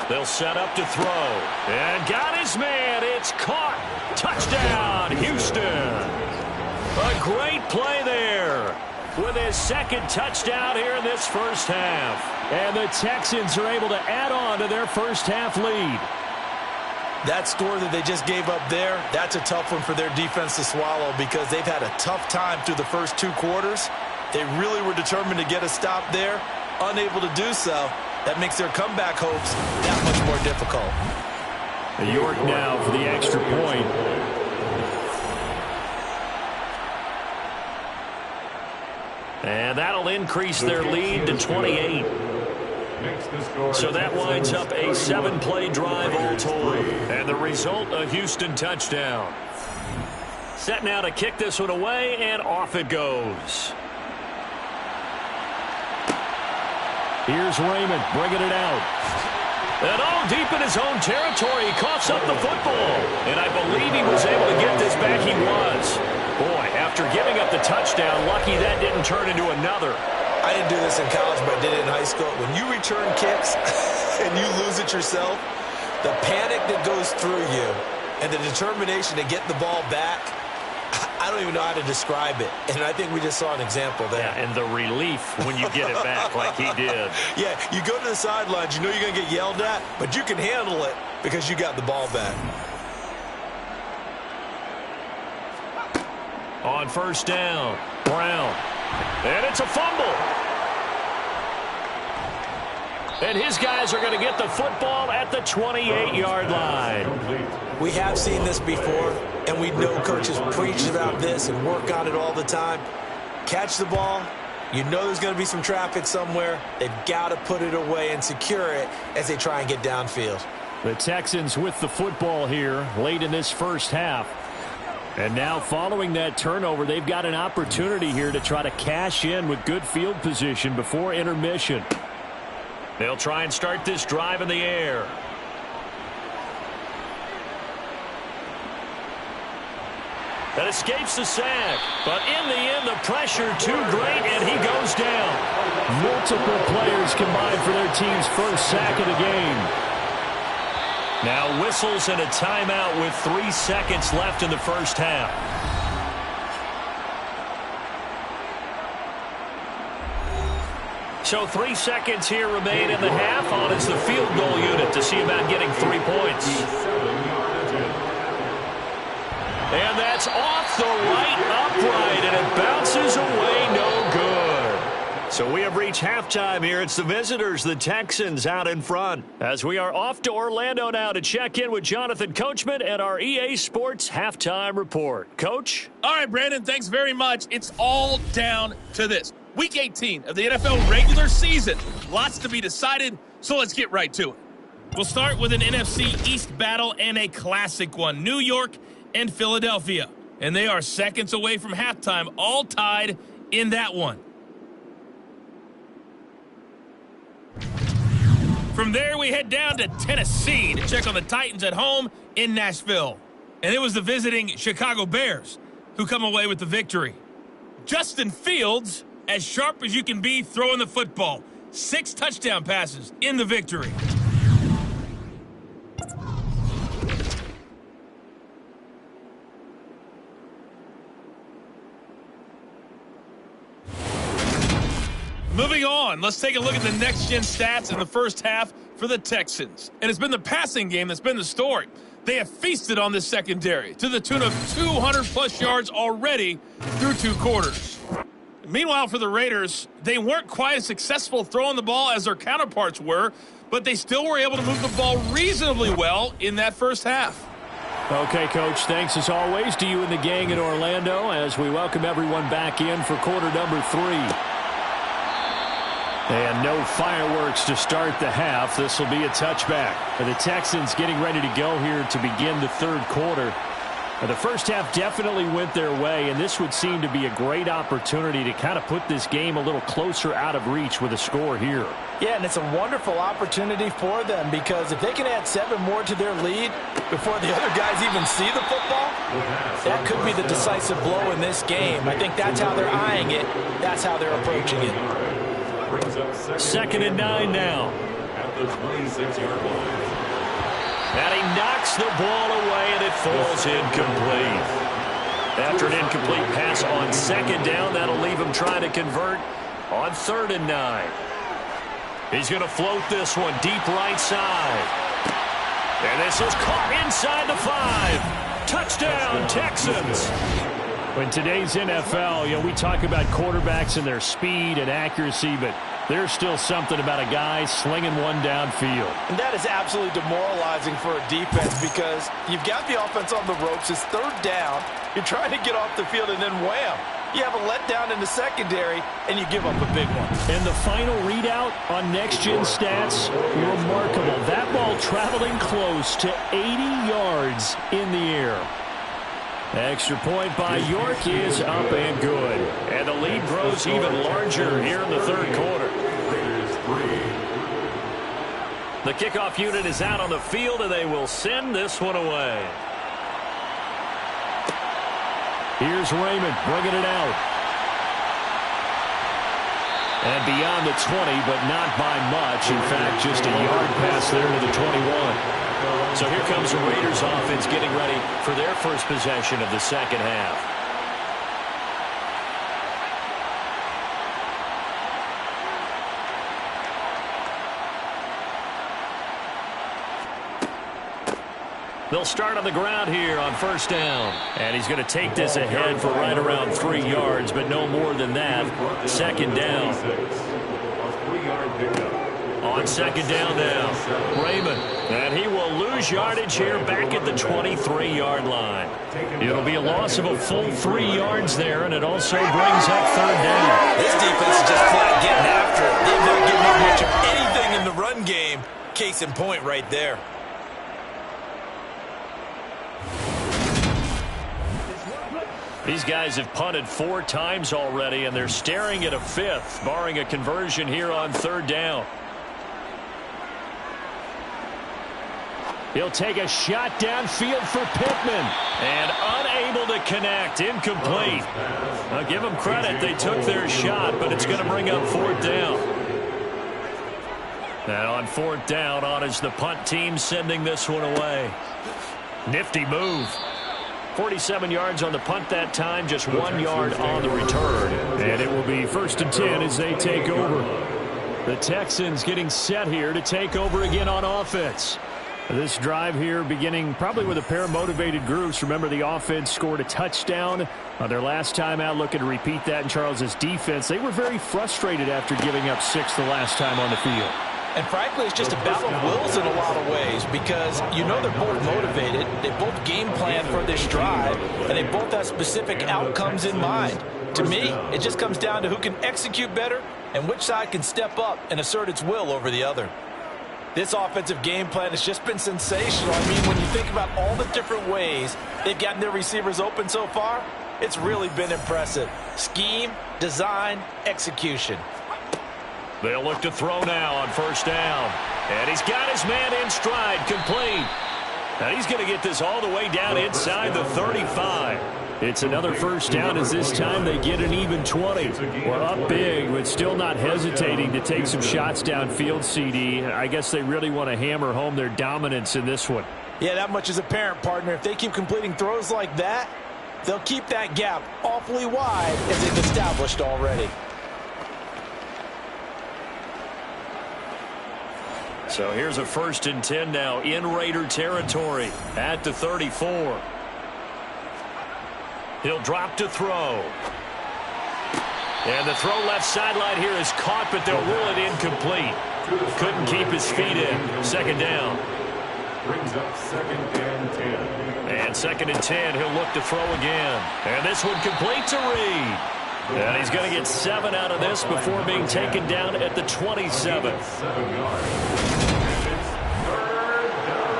They'll set up to throw. And got his man. It's caught. Touchdown, Houston. A great play there with his second touchdown here in this first half. And the Texans are able to add on to their first half lead. That score that they just gave up there, that's a tough one for their defense to swallow because they've had a tough time through the first 2 quarters. They really were determined to get a stop there, unable to do so. That makes their comeback hopes that much more difficult. York now for the extra point. And that'll increase their lead to 28. So that winds up a 7-play drive all told. And the result, a Houston touchdown. Set now to kick this one away, and off it goes. Here's Raymond bringing it out. And all deep in his own territory, he coughs up the football. And I believe he was able to get this back. He was. Boy, after giving up the touchdown, lucky that didn't turn into another. I didn't do this in college, but I did it in high school. When you return kicks and you lose it yourself, the panic that goes through you and the determination to get the ball back, I don't even know how to describe it. And I think we just saw an example there. Yeah, and the relief when you get it back like he did. Yeah, you go to the sidelines, you know you're going to get yelled at, but you can handle it because you got the ball back. On first down, Brown. And it's a fumble. And his guys are going to get the football at the 28-yard line. We have seen this before, and we know coaches preach about this and work on it all the time. Catch the ball. You know there's going to be some traffic somewhere. They've got to put it away and secure it as they try and get downfield. The Texans with the football here late in this first half. And now following that turnover, they've got an opportunity here to try to cash in with good field position before intermission. They'll try and start this drive in the air. That escapes the sack. But in the end, the pressure too great, and he goes down. Multiple players combined for their team's first sack of the game. Now whistles and a timeout with 3 seconds left in the first half. So 3 seconds here remain in the half. On is the field goal unit to see about getting 3 points. And that's off the right upright, and it bounces away no good. So we have reached halftime here. It's the visitors, the Texans, out in front. As we are off to Orlando now to check in with Jonathan Coachman and our EA Sports halftime report. Coach? All right, Brandon, thanks very much. It's all down to this. Week 18 of the NFL regular season. Lots to be decided, so let's get right to it. We'll start with an NFC East battle and a classic one. New York and Philadelphia. And they are seconds away from halftime, all tied in that one. From there, we head down to Tennessee to check on the Titans at home in Nashville. And it was the visiting Chicago Bears who come away with the victory. Justin Fields, as sharp as you can be throwing the football. 6 touchdown passes in the victory. Moving on, let's take a look at the next-gen stats in the first half for the Texans. And it's been the passing game that's been the story. They have feasted on this secondary to the tune of 200-plus yards already through 2 quarters. Meanwhile, for the Raiders, they weren't quite as successful throwing the ball as their counterparts were, but they still were able to move the ball reasonably well in that first half. Okay, Coach, thanks as always to you and the gang in Orlando as we welcome everyone back in for quarter number 3. And no fireworks to start the half. This will be a touchback. The Texans getting ready to go here to begin the third quarter. The first half definitely went their way, and this would seem to be a great opportunity to kind of put this game a little closer out of reach with a score here. Yeah, and it's a wonderful opportunity for them because if they can add 7 more to their lead before the other guys even see the football, that could be the decisive blow in this game. I think that's how they're eyeing it. That's how they're approaching it. 2nd and 9 now. At the 26-yard line. And he knocks the ball away, and it falls incomplete. After an incomplete pass on 2nd down, that'll leave him trying to convert on 3rd and 9. He's going to float this one deep right side. And this is caught inside the 5. Touchdown, Texans. In today's NFL, we talk about quarterbacks and their speed and accuracy, but there's still something about a guy slinging one downfield. And that is absolutely demoralizing for a defense because you've got the offense on the ropes. It's 3rd down. You're trying to get off the field, and then wham, you have a letdown in the secondary, and you give up a big one. And the final readout on next-gen stats, remarkable. That ball traveling close to 80 yards in the air. Extra point by York is up and good. And the lead grows even larger here in the third quarter. The kickoff unit is out on the field, and they will send this one away. Here's Raymond bringing it out. And beyond the 20, but not by much. In fact, just a yard pass there to the 21. So here comes the Raiders offense getting ready for their first possession of the second half. They'll start on the ground here on 1st down. And he's going to take this ahead for right around 3 yards, but no more than that. 2nd down. On 2nd down now, Raymond. And he will lose yardage here back at the 23-yard line. It'll be a loss of a full 3 yards there, and it also brings up 3rd down. This defense is just flat getting after it. They've not given up much of anything in the run game. Case in point right there. These guys have punted 4 times already, and they're staring at a 5th, barring a conversion here on 3rd down. He'll take a shot downfield for Pittman. And unable to connect. Incomplete. I'll give them credit. They took their shot, but it's going to bring up 4th down. Now on 4th down, on is the punt team sending this one away. Nifty move. 47 yards on the punt that time, just 1 yard on the return. And it will be 1st and 10 as they take over. The Texans getting set here to take over again on offense. This drive here beginning probably with a pair of motivated groups. Remember, the offense scored a touchdown on their last time out. Looking to repeat that in Charles's defense. They were very frustrated after giving up 6 the last time on the field. And frankly, it's just a battle of wills in a lot of ways because you know they're both motivated. They both game plan for this drive, and they both have specific outcomes in mind. To me, it just comes down to who can execute better and which side can step up and assert its will over the other. This offensive game plan has just been sensational. I mean, when you think about all the different ways they've gotten their receivers open so far, it's really been impressive. Scheme, design, execution. They'll look to throw now on 1st down. And he's got his man in stride, complete. And he's going to get this all the way down inside the 35. It's another 1st down as this time they get an even 20. We're up big, but still not hesitating to take some shots downfield, CD. I guess they really want to hammer home their dominance in this one. Yeah, that much is apparent, partner. If they keep completing throws like that, they'll keep that gap awfully wide as they've established already. So here's a 1st and 10 now in Raider territory at the 34. He'll drop to throw. And the throw left sideline here is caught, but they'll rule it incomplete. Couldn't keep his feet in. Second down. Brings up 2nd and 10. And 2nd and 10, he'll look to throw again. And this one complete to Reed. And he's going to get 7 out of this before being taken down at the 27. 7 yards. It's 3rd down.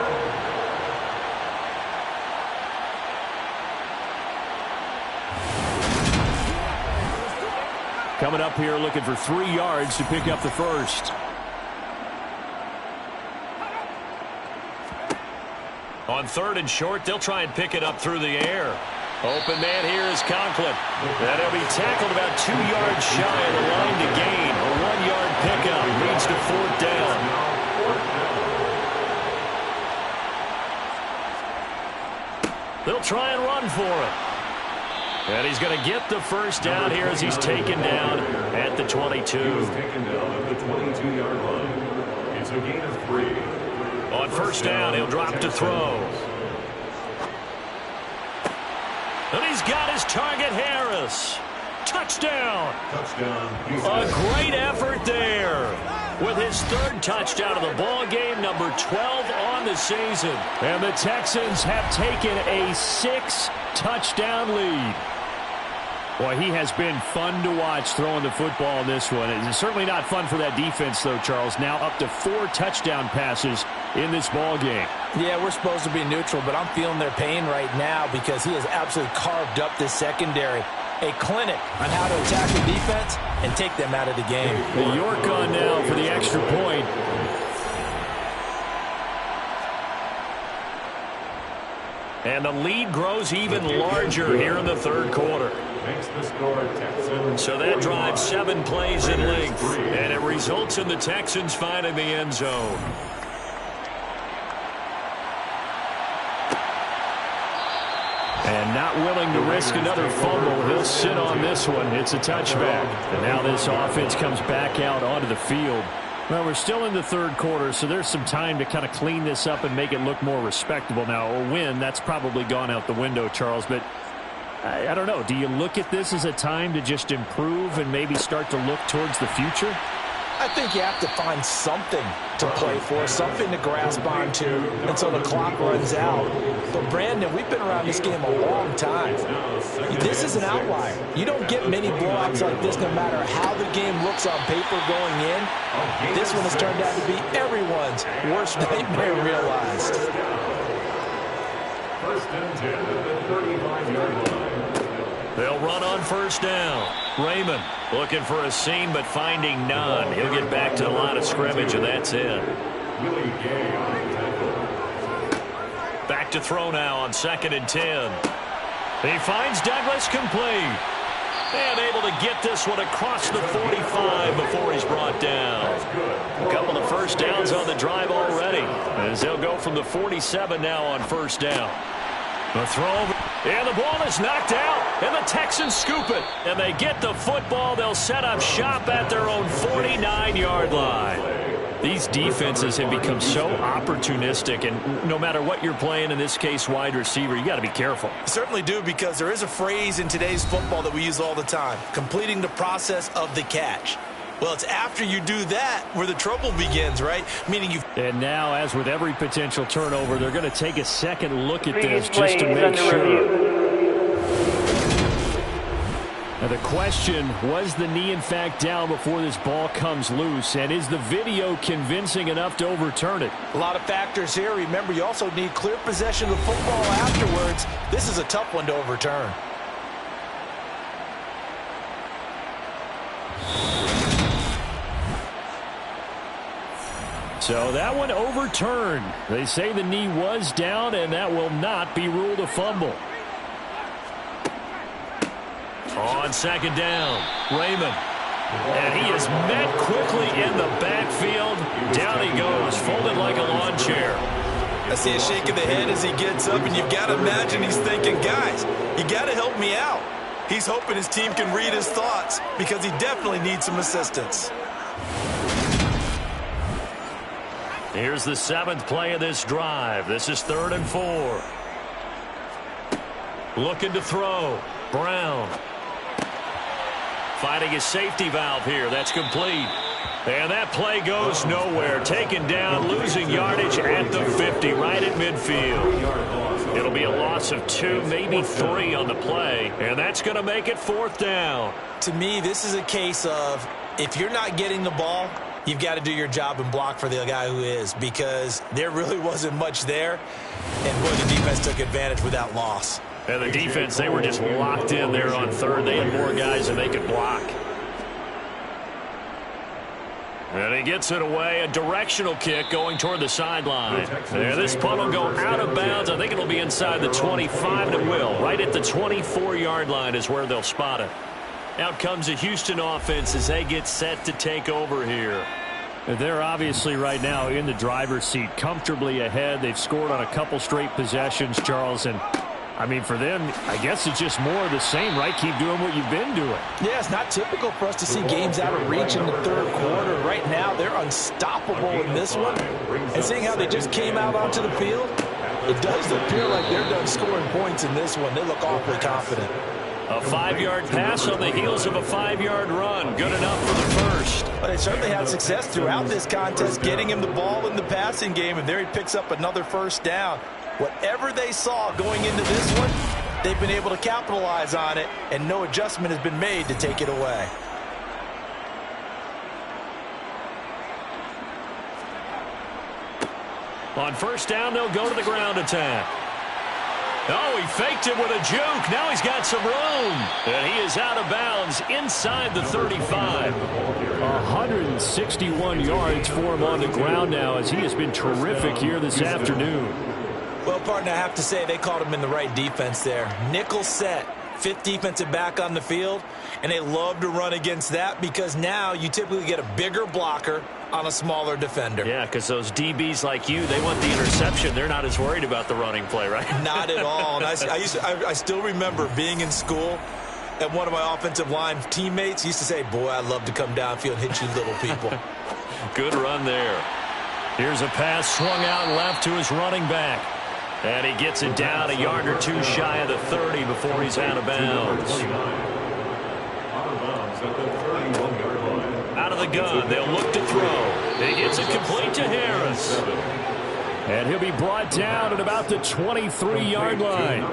Coming up here looking for 3 yards to pick up the first. On 3rd and short, they'll try and pick it up through the air. Open man here is Conklin. And he'll be tackled about 2 yards shy of the line to gain. A 1-yard pickup leads to 4th down. They'll try and run for it. And he's going to get the first down here as he's taken down at the 22. He's taken down at the 22-yard line. It's a gain of 3. On 1st down, he'll drop to throw. And he's got his target, Harris. Touchdown. Touchdown. A great effort there. With his 3rd touchdown of the ball game, number 12 on the season. And the Texans have taken a 6-touchdown lead. Boy, he has been fun to watch throwing the football in this one. It's certainly not fun for that defense, though, Charles. Now up to 4 touchdown passes in this ball game. Yeah, we're supposed to be neutral, but I'm feeling their pain right now because he has absolutely carved up this secondary. A clinic on how to attack the defense and take them out of the game. The York on now for the extra point. And the lead grows even larger here in the 3rd quarter. Makes the score Texans. So that drives 7 plays in length. And it results in the Texans finding the end zone. And not willing to risk another fumble. He'll sit on this one. It's a touchback. And now this offense comes back out onto the field. Well, we're still in the 3rd quarter, so there's some time to kind of clean this up and make it look more respectable. Now, a win, that's probably gone out the window, Charles. But I don't know. Do you look at this as a time to just improve and maybe start to look towards the future? I think you have to find something to play for, something to grasp onto until the clock runs out. But, Brandon, we've been around this game a long time. This is an outlier. You don't get many blowouts like this no matter how the game looks on paper going in. This one has turned out to be everyone's worst nightmare realized. 1st and 10 at the 35-yard line. They'll run on 1st down. Raymond looking for a seam but finding none. He'll get back to the line of scrimmage, and that's it. Willie Gay on the tackle. Back to throw now on 2nd and 10. He finds Douglas complete. And able to get this one across the 45 before he's brought down. A couple of 1st downs on the drive already, as they'll go from the 47 now on 1st down. The throw, and the ball is knocked out, and the Texans scoop it. And they get the football. They'll set up shop at their own 49-yard line. These defenses have become so opportunistic, and no matter what you're playing, in this case wide receiver, you got to be careful. Certainly do, because there is a phrase in today's football that we use all the time, completing the process of the catch. Well, it's after you do that where the trouble begins, right? Meaning you. And now, as with every potential turnover, they're going to take a second look at this just to make sure. Now the question, was the knee in fact down before this ball comes loose? And is the video convincing enough to overturn it? A lot of factors here. Remember, you also need clear possession of the football afterwards. This is a tough one to overturn. So that one overturned. They say the knee was down, and that will not be ruled a fumble. On 2nd down, Raymond. And he is met quickly in the backfield. Down he goes, folded like a lawn chair. I see a shake of the head as he gets up, and you've got to imagine he's thinking, guys, you got to help me out. He's hoping his team can read his thoughts because he definitely needs some assistance. Here's the 7th play of this drive. This is 3rd and 4. Looking to throw. Brown. finding his safety valve here. That's complete. And that play goes nowhere. Taken down, losing yardage at the 50, right at midfield. It'll be a loss of 2, maybe 3 on the play, and that's going to make it 4th down. To me, this is a case of if you're not getting the ball, you've got to do your job and block for the guy who is, because there really wasn't much there, and boy, the defense took advantage with that loss. And the defense, they were just locked in there on 3rd. They had more guys than they could block. And he gets it away, a directional kick going toward the sideline. And this punt will go out of bounds. I think it'll be inside the 25, and it will. Right at the 24-yard line is where they'll spot it. Out comes the Houston offense as they get set to take over here. They're obviously right now in the driver's seat, comfortably ahead. They've scored on a couple straight possessions, Charles, and I mean, for them, I guess it's just more of the same, right? Keep doing what you've been doing. Yeah, it's not typical for us to see games out of reach in the 3rd quarter. Right now, they're unstoppable in this one. And seeing how they just came out onto the field, it does appear like they're done scoring points in this one. They look awfully confident. A 5-yard pass on the heels of a 5-yard run. Good enough for the first. But they certainly had success throughout this contest, getting him the ball in the passing game, and there he picks up another 1st down. Whatever they saw going into this one, they've been able to capitalize on it, and no adjustment has been made to take it away. On 1st down, they'll go to the ground attack. Oh, he faked it with a juke. Now he's got some room. And he is out of bounds inside the 35. 161 yards for him on the ground now, as he has been terrific here this afternoon. Well, partner, I have to say they caught him in the right defense there. Nickel set, 5th defensive back on the field, and they love to run against that because now you typically get a bigger blocker on a smaller defender. Yeah, because those DBs like you, they want the interception. They're not as worried about the running play, right? Not at all. And I still remember being in school, and one of my offensive line teammates used to say, boy, I'd love to come downfield and hit you little people. Good run there. Here's a pass swung out left to his running back. And he gets it down a yard or 2 shy of the 30 before he's out of bounds. Out of the gun, they'll look to throw. He gets it complete to Harris. And he'll be brought down at about the 23-yard line.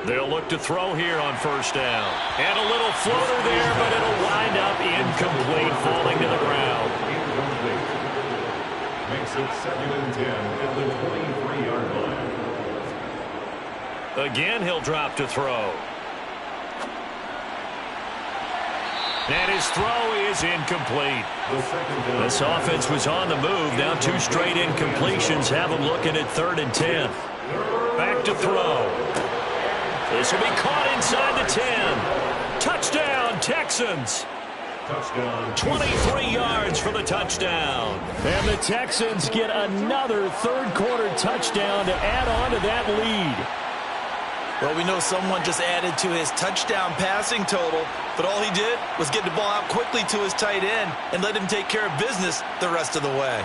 They'll look to throw here on 1st down. And a little floater there, but it'll wind up incomplete, falling to the ground. Makes it 2nd and 10 at the 23-yard line. Again, he'll drop to throw. And his throw is incomplete. This offense was on the move. Now 2 straight incompletions have them looking at 3rd and 10. Back to throw. This will be caught inside the 10. Touchdown, Texans. 23 yards for the touchdown. And the Texans get another 3rd quarter touchdown to add on to that lead. Well, we know someone just added to his touchdown passing total, but all he did was get the ball out quickly to his tight end and let him take care of business the rest of the way.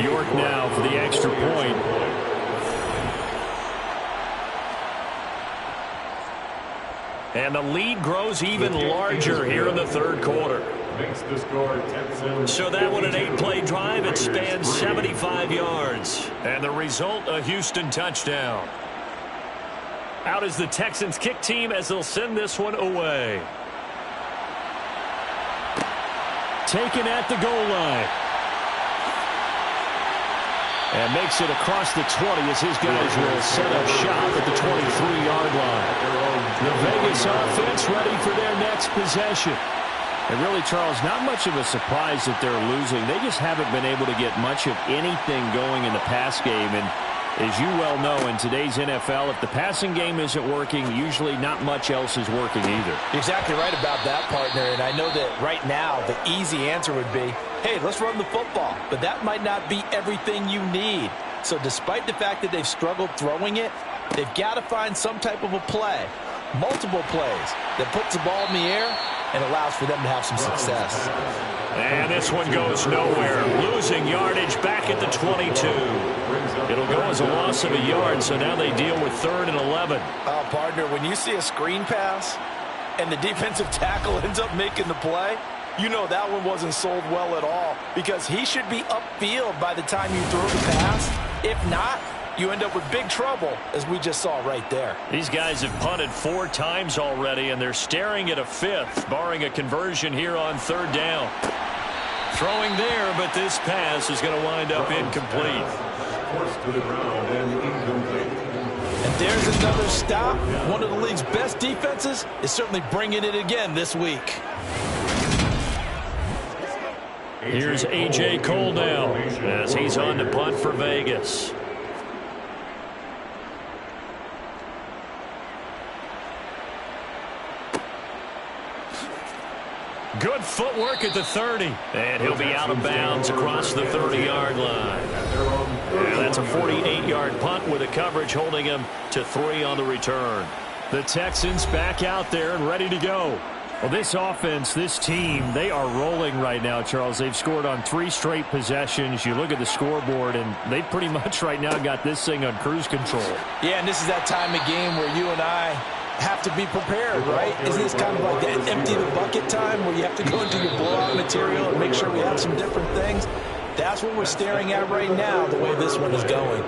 York now for the extra point. And the lead grows even larger here in the 3rd quarter. Makes the score Texans. So that one, an 8-play drive. It spans 75 yards. And the result, a Houston touchdown. Out is the Texans kick team as they'll send this one away. Taken at the goal line. And makes it across the 20 as his guys will set up shop at the 23-yard line. The Vegas offense ready for their next possession. And really, Charles, not much of a surprise that they're losing. They just haven't been able to get much of anything going in the pass game. And as you well know, in today's NFL, if the passing game isn't working, usually not much else is working either. You're exactly right about that, partner. And I know that right now the easy answer would be, hey, let's run the football. But that might not be everything you need. So despite the fact that they've struggled throwing it, they've got to find some type of a play, multiple plays, that puts the ball in the air and allows for them to have some success. And this one goes nowhere. Losing yardage back at the 22. It'll go as a loss of a yard, so now they deal with 3rd and 11. Partner, when you see a screen pass and the defensive tackle ends up making the play, you know that one wasn't sold well at all, because he should be upfield by the time you throw the pass. If not, you end up with big trouble, as we just saw right there. These guys have punted 4 times already, and they're staring at a 5th, barring a conversion here on 3rd down. Throwing there, but this pass is going to wind up incomplete. Forced to the ground and incomplete. And there's another stop. One of the league's best defenses is certainly bringing it again this week. Here's A.J. Cole now as he's on the punt for Vegas. Good footwork at the 30. And he'll be out of bounds across the 30-yard line. And that's a 48-yard punt with a coverage holding him to 3 on the return. The Texans back out there and ready to go. Well, this offense, this team, they are rolling right now, Charles. They've scored on 3 straight possessions. You look at the scoreboard, and they've pretty much right now got this thing on cruise control. Yeah, and this is that time of game where you and I have to be prepared, right? Isn't this kind of like that empty the bucket time where you have to go into your blowout material and make sure we have some different things? That's what we're staring at right now, the way this one is going.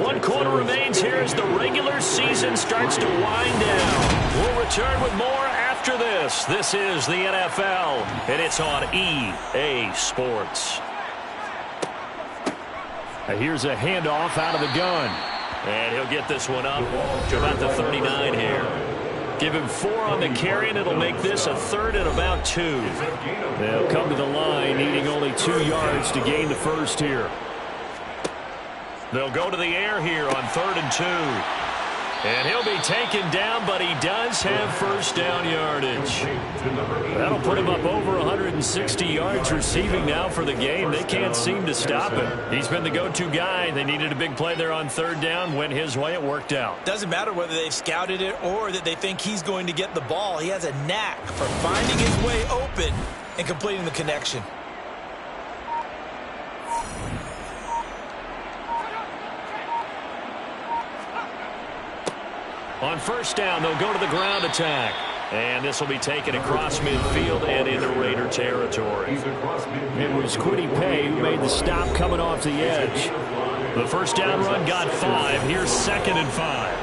1 quarter remains here as the regular season starts to wind down. We'll return with more after this. This is the NFL, and it's on EA Sports. Now here's a handoff out of the gun. And he'll get this one up to about the 39 here. Give him 4 on the carry, and it'll make this a 3rd and about 2. They'll come to the line, needing only 2 yards to gain the first here. They'll go to the air here on 3rd and 2. And he'll be taken down, but he does have first down yardage. That'll put him up over 160 yards receiving now for the game. They can't seem to stop him. He's been the go-to guy. They needed a big play there on 3rd down. Went his way. It worked out. Doesn't matter whether they've scouted it or that they think he's going to get the ball. He has a knack for finding his way open and completing the connection. On 1st down, they'll go to the ground attack. And this will be taken across midfield and into Raider territory. It was Quiddy Pay who made the stop coming off the edge. The 1st down run got 5. Here's 2nd and 5.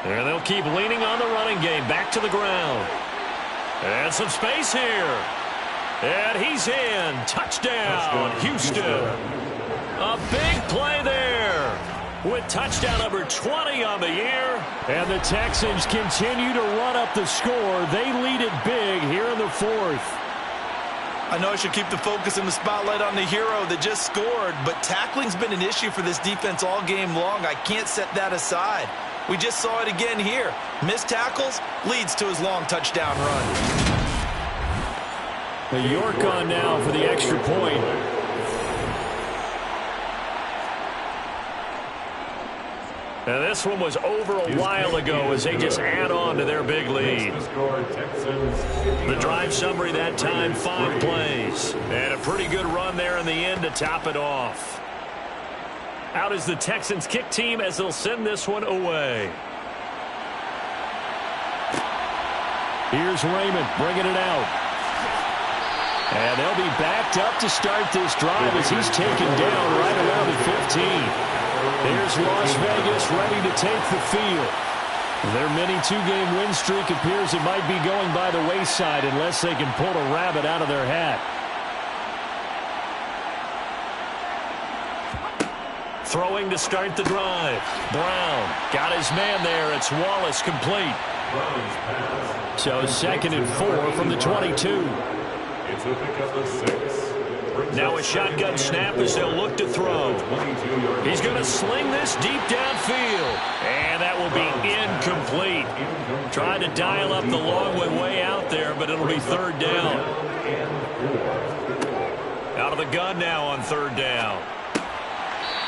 And they'll keep leaning on the running game. Back to the ground. And some space here. And he's in. Touchdown, Houston. A big play there with touchdown number 20 on the year. And the Texans continue to run up the score. They lead it big here in the 4th. I know I should keep the focus and the spotlight on the hero that just scored, but tackling's been an issue for this defense all game long. I can't set that aside. We just saw it again here. Missed tackles leads to his long touchdown run. The York on now for the extra point. And this one was over a while ago as they just add on to their big lead. The drive summary that time, 5 plays. And a pretty good run there in the end to top it off. Out is the Texans kick team as they'll send this one away. Here's Raymond bringing it out. And they'll be backed up to start this drive as he's taken down right around the 15. Here's Las Vegas ready to take the field. Their mini 2-game win streak appears it might be going by the wayside unless they can pull a rabbit out of their hat. Throwing to start the drive. Brown got his man there. It's Wallace complete. So 2nd and 4 from the 22. It's a pickup of 6. Now a shotgun snap as they'll look to throw. He's going to sling this deep downfield. And that will be incomplete. Trying to dial up the long way out there, but it'll be 3rd down. Out of the gun now on 3rd down.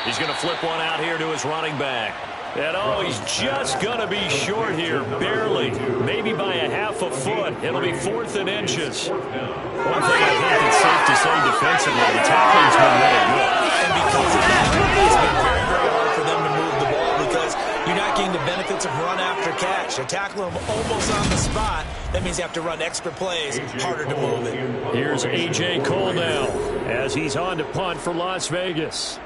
He's going to flip one out here to his running back. And he's just going to be short here, barely, maybe by a half a foot. It'll be 4th and inches. One thing I think it's safe to say defensively, the tackling's been really good. And because of that, it's been very, very hard for them to move the ball because you're not getting the benefits of run after catch. You're tackling them almost on the spot. That means you have to run extra plays, harder to move it. Here's A.J. Cole now as he's on to punt for Las Vegas.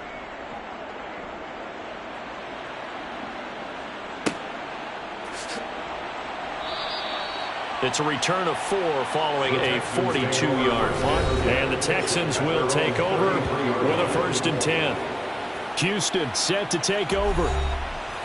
It's a return of 4 following a 42-yard punt. And the Texans will take over with a 1st and 10. Houston set to take over.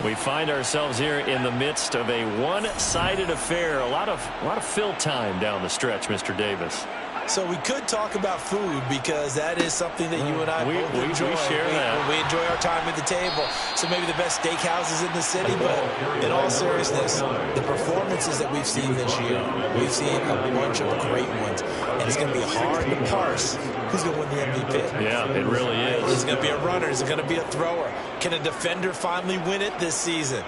We find ourselves here in the midst of a one-sided affair. A lot of fill time down the stretch, Mr. Davis. So we could talk about food because that is something that you and I both enjoy. We share that. We enjoy our time at the table. So maybe the best steakhouses in the city, but in all seriousness, the performances that we've seen this year, we've seen a bunch of great ones. And it's going to be hard to parse who's going to win the MVP. Yeah, it really is. Is it going to be a runner? Is it going to be a thrower? Can a defender finally win it this season?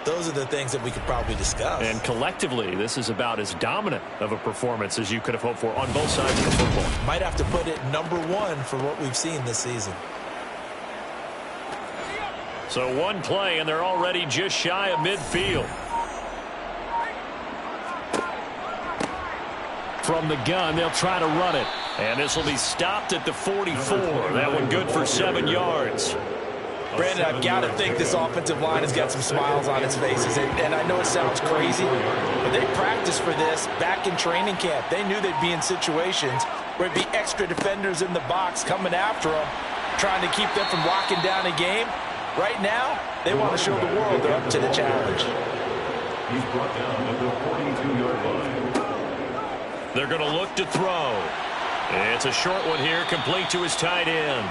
Those are the things that we could probably discuss. And collectively, this is about as dominant of a performance as you could have hoped for on both sides of the football. Might have to put it #1 for what we've seen this season. So one play, and they're already just shy of midfield. From the gun, they'll try to run it. And this will be stopped at the 44. That one good for 7 yards. Brandon, I've got to think this offensive line has got some smiles on its faces. And I know it sounds crazy, but they practiced for this back in training camp. They knew they'd be in situations where it'd be extra defenders in the box coming after them, trying to keep them from locking down a game. Right now, they want to show the world they're up to the challenge. He's brought down at the 42-yard line. They're going to look to throw. It's a short one here, complete to his tight end.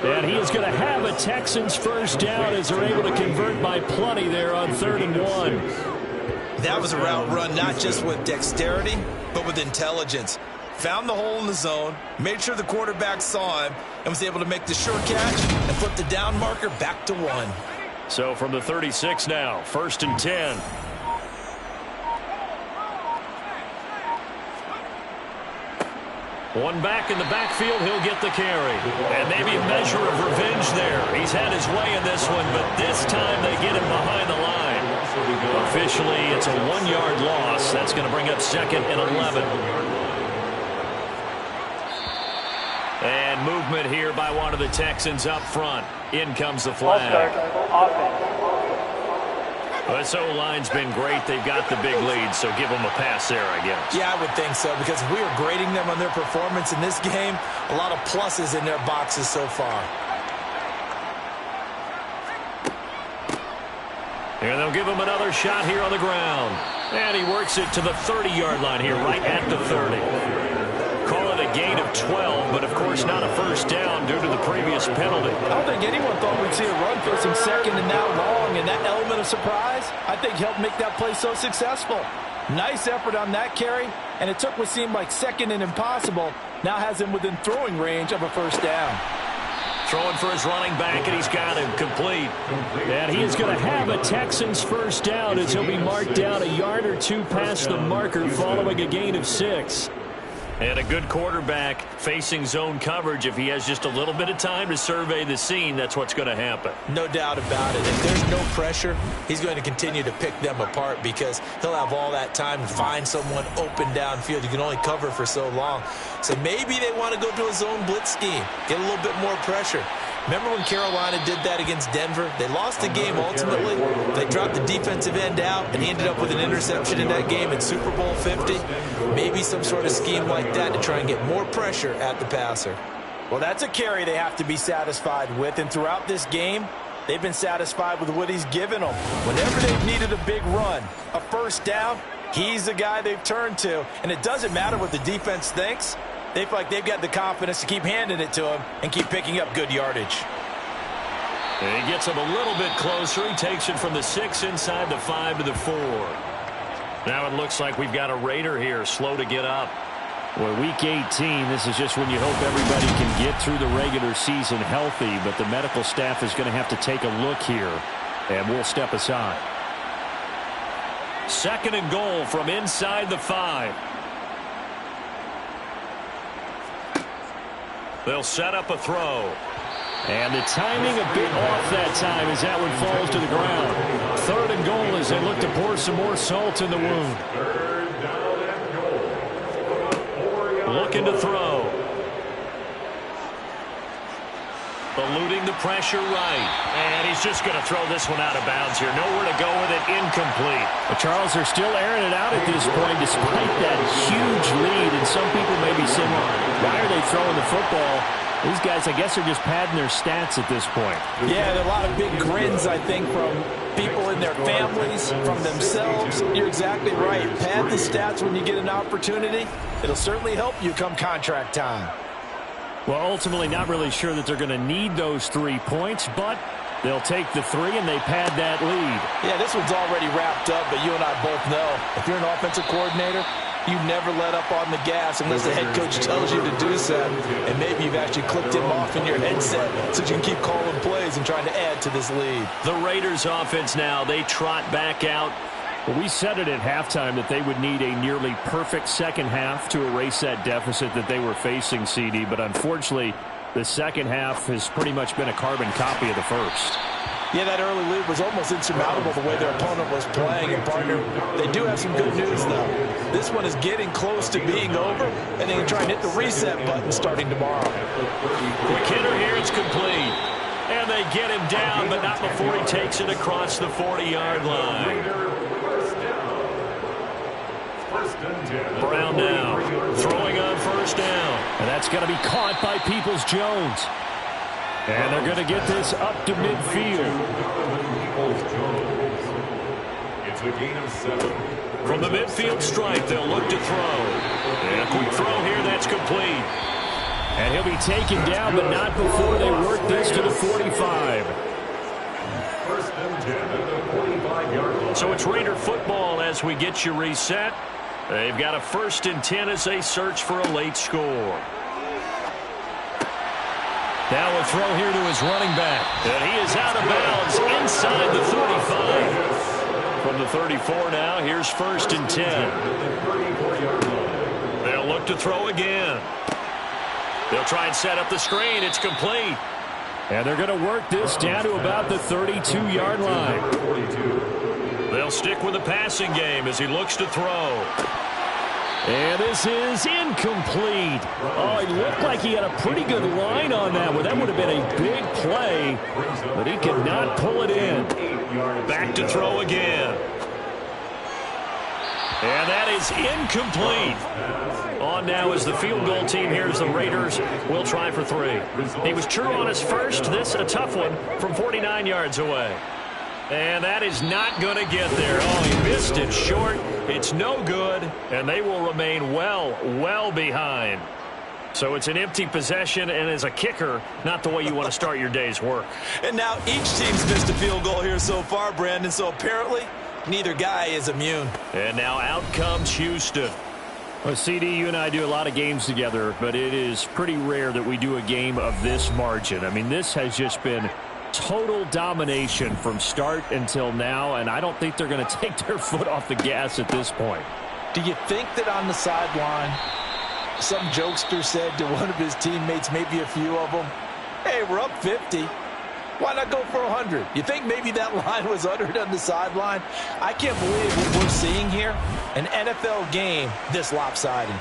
And he is going to have a Texans 1st down as they're able to convert by plenty there on 3rd and 1. That was a route run not just with dexterity, but with intelligence. Found the hole in the zone, made sure the quarterback saw him, and was able to make the short catch and flip the down marker back to 1. So from the 36 now, 1st and 10. One back in the backfield, he'll get the carry. And maybe a measure of revenge there. He's had his way in this one, but this time they get him behind the line. Officially, it's a 1-yard loss. That's going to bring up 2nd and 11. And movement here by one of the Texans up front. In comes the flag. This O-line's been great. They've got the big lead, so give them a pass there, I guess. Yeah, I would think so, because if we are grading them on their performance in this game, a lot of pluses in their boxes so far. And they'll give him another shot here on the ground. And he works it to the 30-yard line here, right at the 30. Call it a gain of 12, but of course not a 1st down due to the previous penalty. I don't think anyone thought we'd see a run facing 2nd and that long, and that element of surprise, I think, helped make that play so successful. Nice effort on that carry, and it took what seemed like 2nd and impossible, now has him within throwing range of a 1st down. Throwing for his running back, and he's got him complete. And he is going to have a Texans 1st down as he'll be marked down a yard or 2 past the marker following a gain of 6. And a good quarterback facing zone coverage. If he has just a little bit of time to survey the scene, that's what's going to happen. No doubt about it. If there's no pressure, he's going to continue to pick them apart because he'll have all that time to find someone open downfield. You can only cover for so long. So maybe they want to go to a zone blitz scheme, get a little bit more pressure. Remember when Carolina did that against Denver? They lost the game ultimately. They dropped the defensive end out, and he ended up with an interception in that game in Super Bowl 50. Maybe some sort of scheme like that to try and get more pressure at the passer. Well, that's a carry they have to be satisfied with, and throughout this game, they've been satisfied with what he's given them. Whenever they've needed a big run, a 1st down, he's the guy they've turned to, and it doesn't matter what the defense thinks. They feel like they've got the confidence to keep handing it to him and keep picking up good yardage. And he gets him a little bit closer. He takes it from the 6 inside the 5 to the 4. Now it looks like we've got a Raider here, slow to get up. Well, week 18, this is just when you hope everybody can get through the regular season healthy, but the medical staff is going to have to take a look here. and we'll step aside. 2nd and goal from inside the 5. They'll set up a throw. And the timing a bit off that time as that one falls to the ground. 3rd and goal as they look to pour some more salt in the wound. Looking to throw. Eluding the pressure right. And he's just going to throw this one out of bounds here. Nowhere to go with it. Incomplete. The Charles are still airing it out at this point despite that huge lead. And some people may be saying, well, why are they throwing the football? These guys, I guess, are just padding their stats at this point. Yeah, there are a lot of big grins, I think, from people in their families, from themselves. You're exactly right. Pad the stats when you get an opportunity. It'll certainly help you come contract time. Well, ultimately, not really sure that they're going to need those 3 points, but they'll take the 3 and they pad that lead. Yeah, this one's already wrapped up, but you and I both know if you're an offensive coordinator, you never let up on the gas unless the head coach tells you to do so. And maybe you've actually clicked him off in your headset so you can keep calling plays and trying to add to this lead. The Raiders offense now, they trot back out. Well, we said it at halftime that they would need a nearly perfect second half to erase that deficit that they were facing, CD. But unfortunately, the second half has pretty much been a carbon copy of the first. Yeah, that early lead was almost insurmountable the way their opponent was playing. And, partner, they do have some good news, though. This one is getting close to being over, and they can try and hit the reset button starting tomorrow. Quick hitter here, it's complete. And they get him down, but not before he takes it across the 40-yard line. Brown now, throwing on 1st down. And that's going to be caught by Peoples-Jones. And they're going to get this up to midfield. It's a gain of 7. From the midfield stripe, they'll look to throw. And a quick throw here, that's complete. And he'll be taken down, but not before they work this to the 45. 1st and 10 at the 45-yard line. So it's Raider football as we get you reset. They've got a 1st and 10 as they search for a late score. Now a throw here to his running back. And he is out of bounds inside the 35. From the 34 now, here's 1st and 10. They'll look to throw again. They'll try and set up the screen. It's complete. And they're going to work this down to about the 32-yard line. They'll stick with the passing game as he looks to throw. And this is incomplete. Oh, it looked like he had a pretty good line on that one. That would have been a big play, but he could not pull it in. Back to throw again. And that is incomplete. On now is the field goal team here as the Raiders will try for 3. He was true on his first. This a tough one from 49 yards away. And that is not going to get there. Oh, he missed it short. It's no good, and they will remain well behind. So it's an empty possession, and as a kicker, not the way you want to start your day's work. And now each team's missed a field goal here so far, Brandon, so apparently neither guy is immune. And now out comes Houston. Well, CD, you and I do a lot of games together, but it is pretty rare that we do a game of this margin. I mean, this has just been total domination from start until now, and I don't think they're going to take their foot off the gas at this point. Do you think that on the sideline, some jokester said to one of his teammates, maybe a few of them, hey, we're up 50. Why not go for 100? You think maybe that line was uttered on the sideline? I can't believe what we're seeing here. An NFL game this lopsided.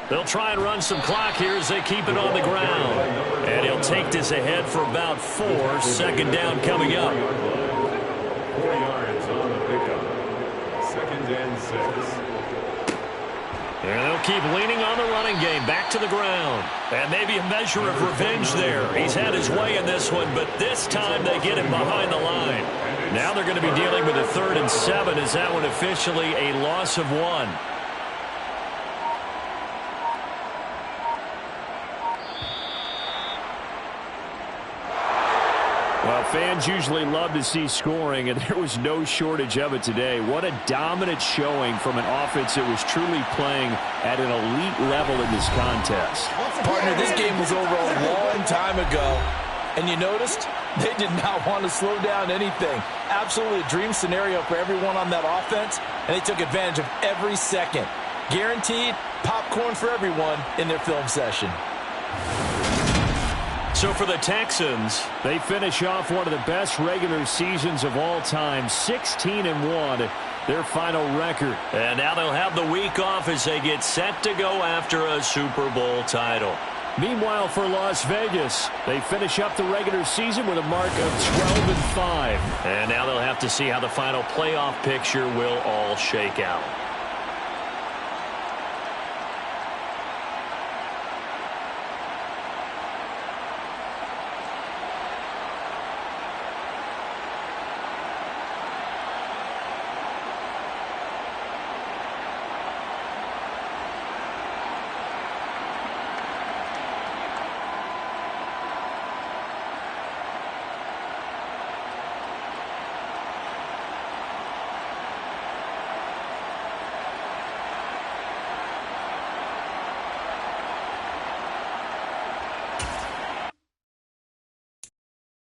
They'll try and run some clock here as they keep it on the ground. And he'll take this ahead for about 4. 2nd down coming up. 4 yards on the pickup. 2nd and 6. And they'll keep leaning on the running game. Back to the ground. And maybe a measure of revenge there. He's had his way in this one, but this time they get him behind the line. Now they're going to be dealing with a 3rd and 7 as that one officially a loss of 1. Well, fans usually love to see scoring, and there was no shortage of it today. What a dominant showing from an offense that was truly playing at an elite level in this contest. Partner, this game was over a long time ago, and you noticed they did not want to slow down anything. Absolutely a dream scenario for everyone on that offense, and they took advantage of every second. Guaranteed popcorn for everyone in their film session. So for the Texans, they finish off one of the best regular seasons of all time, 16-1, their final record. And now they'll have the week off as they get set to go after a Super Bowl title. Meanwhile, for Las Vegas, they finish up the regular season with a mark of 12-5. And now they'll have to see how the final playoff picture will all shake out.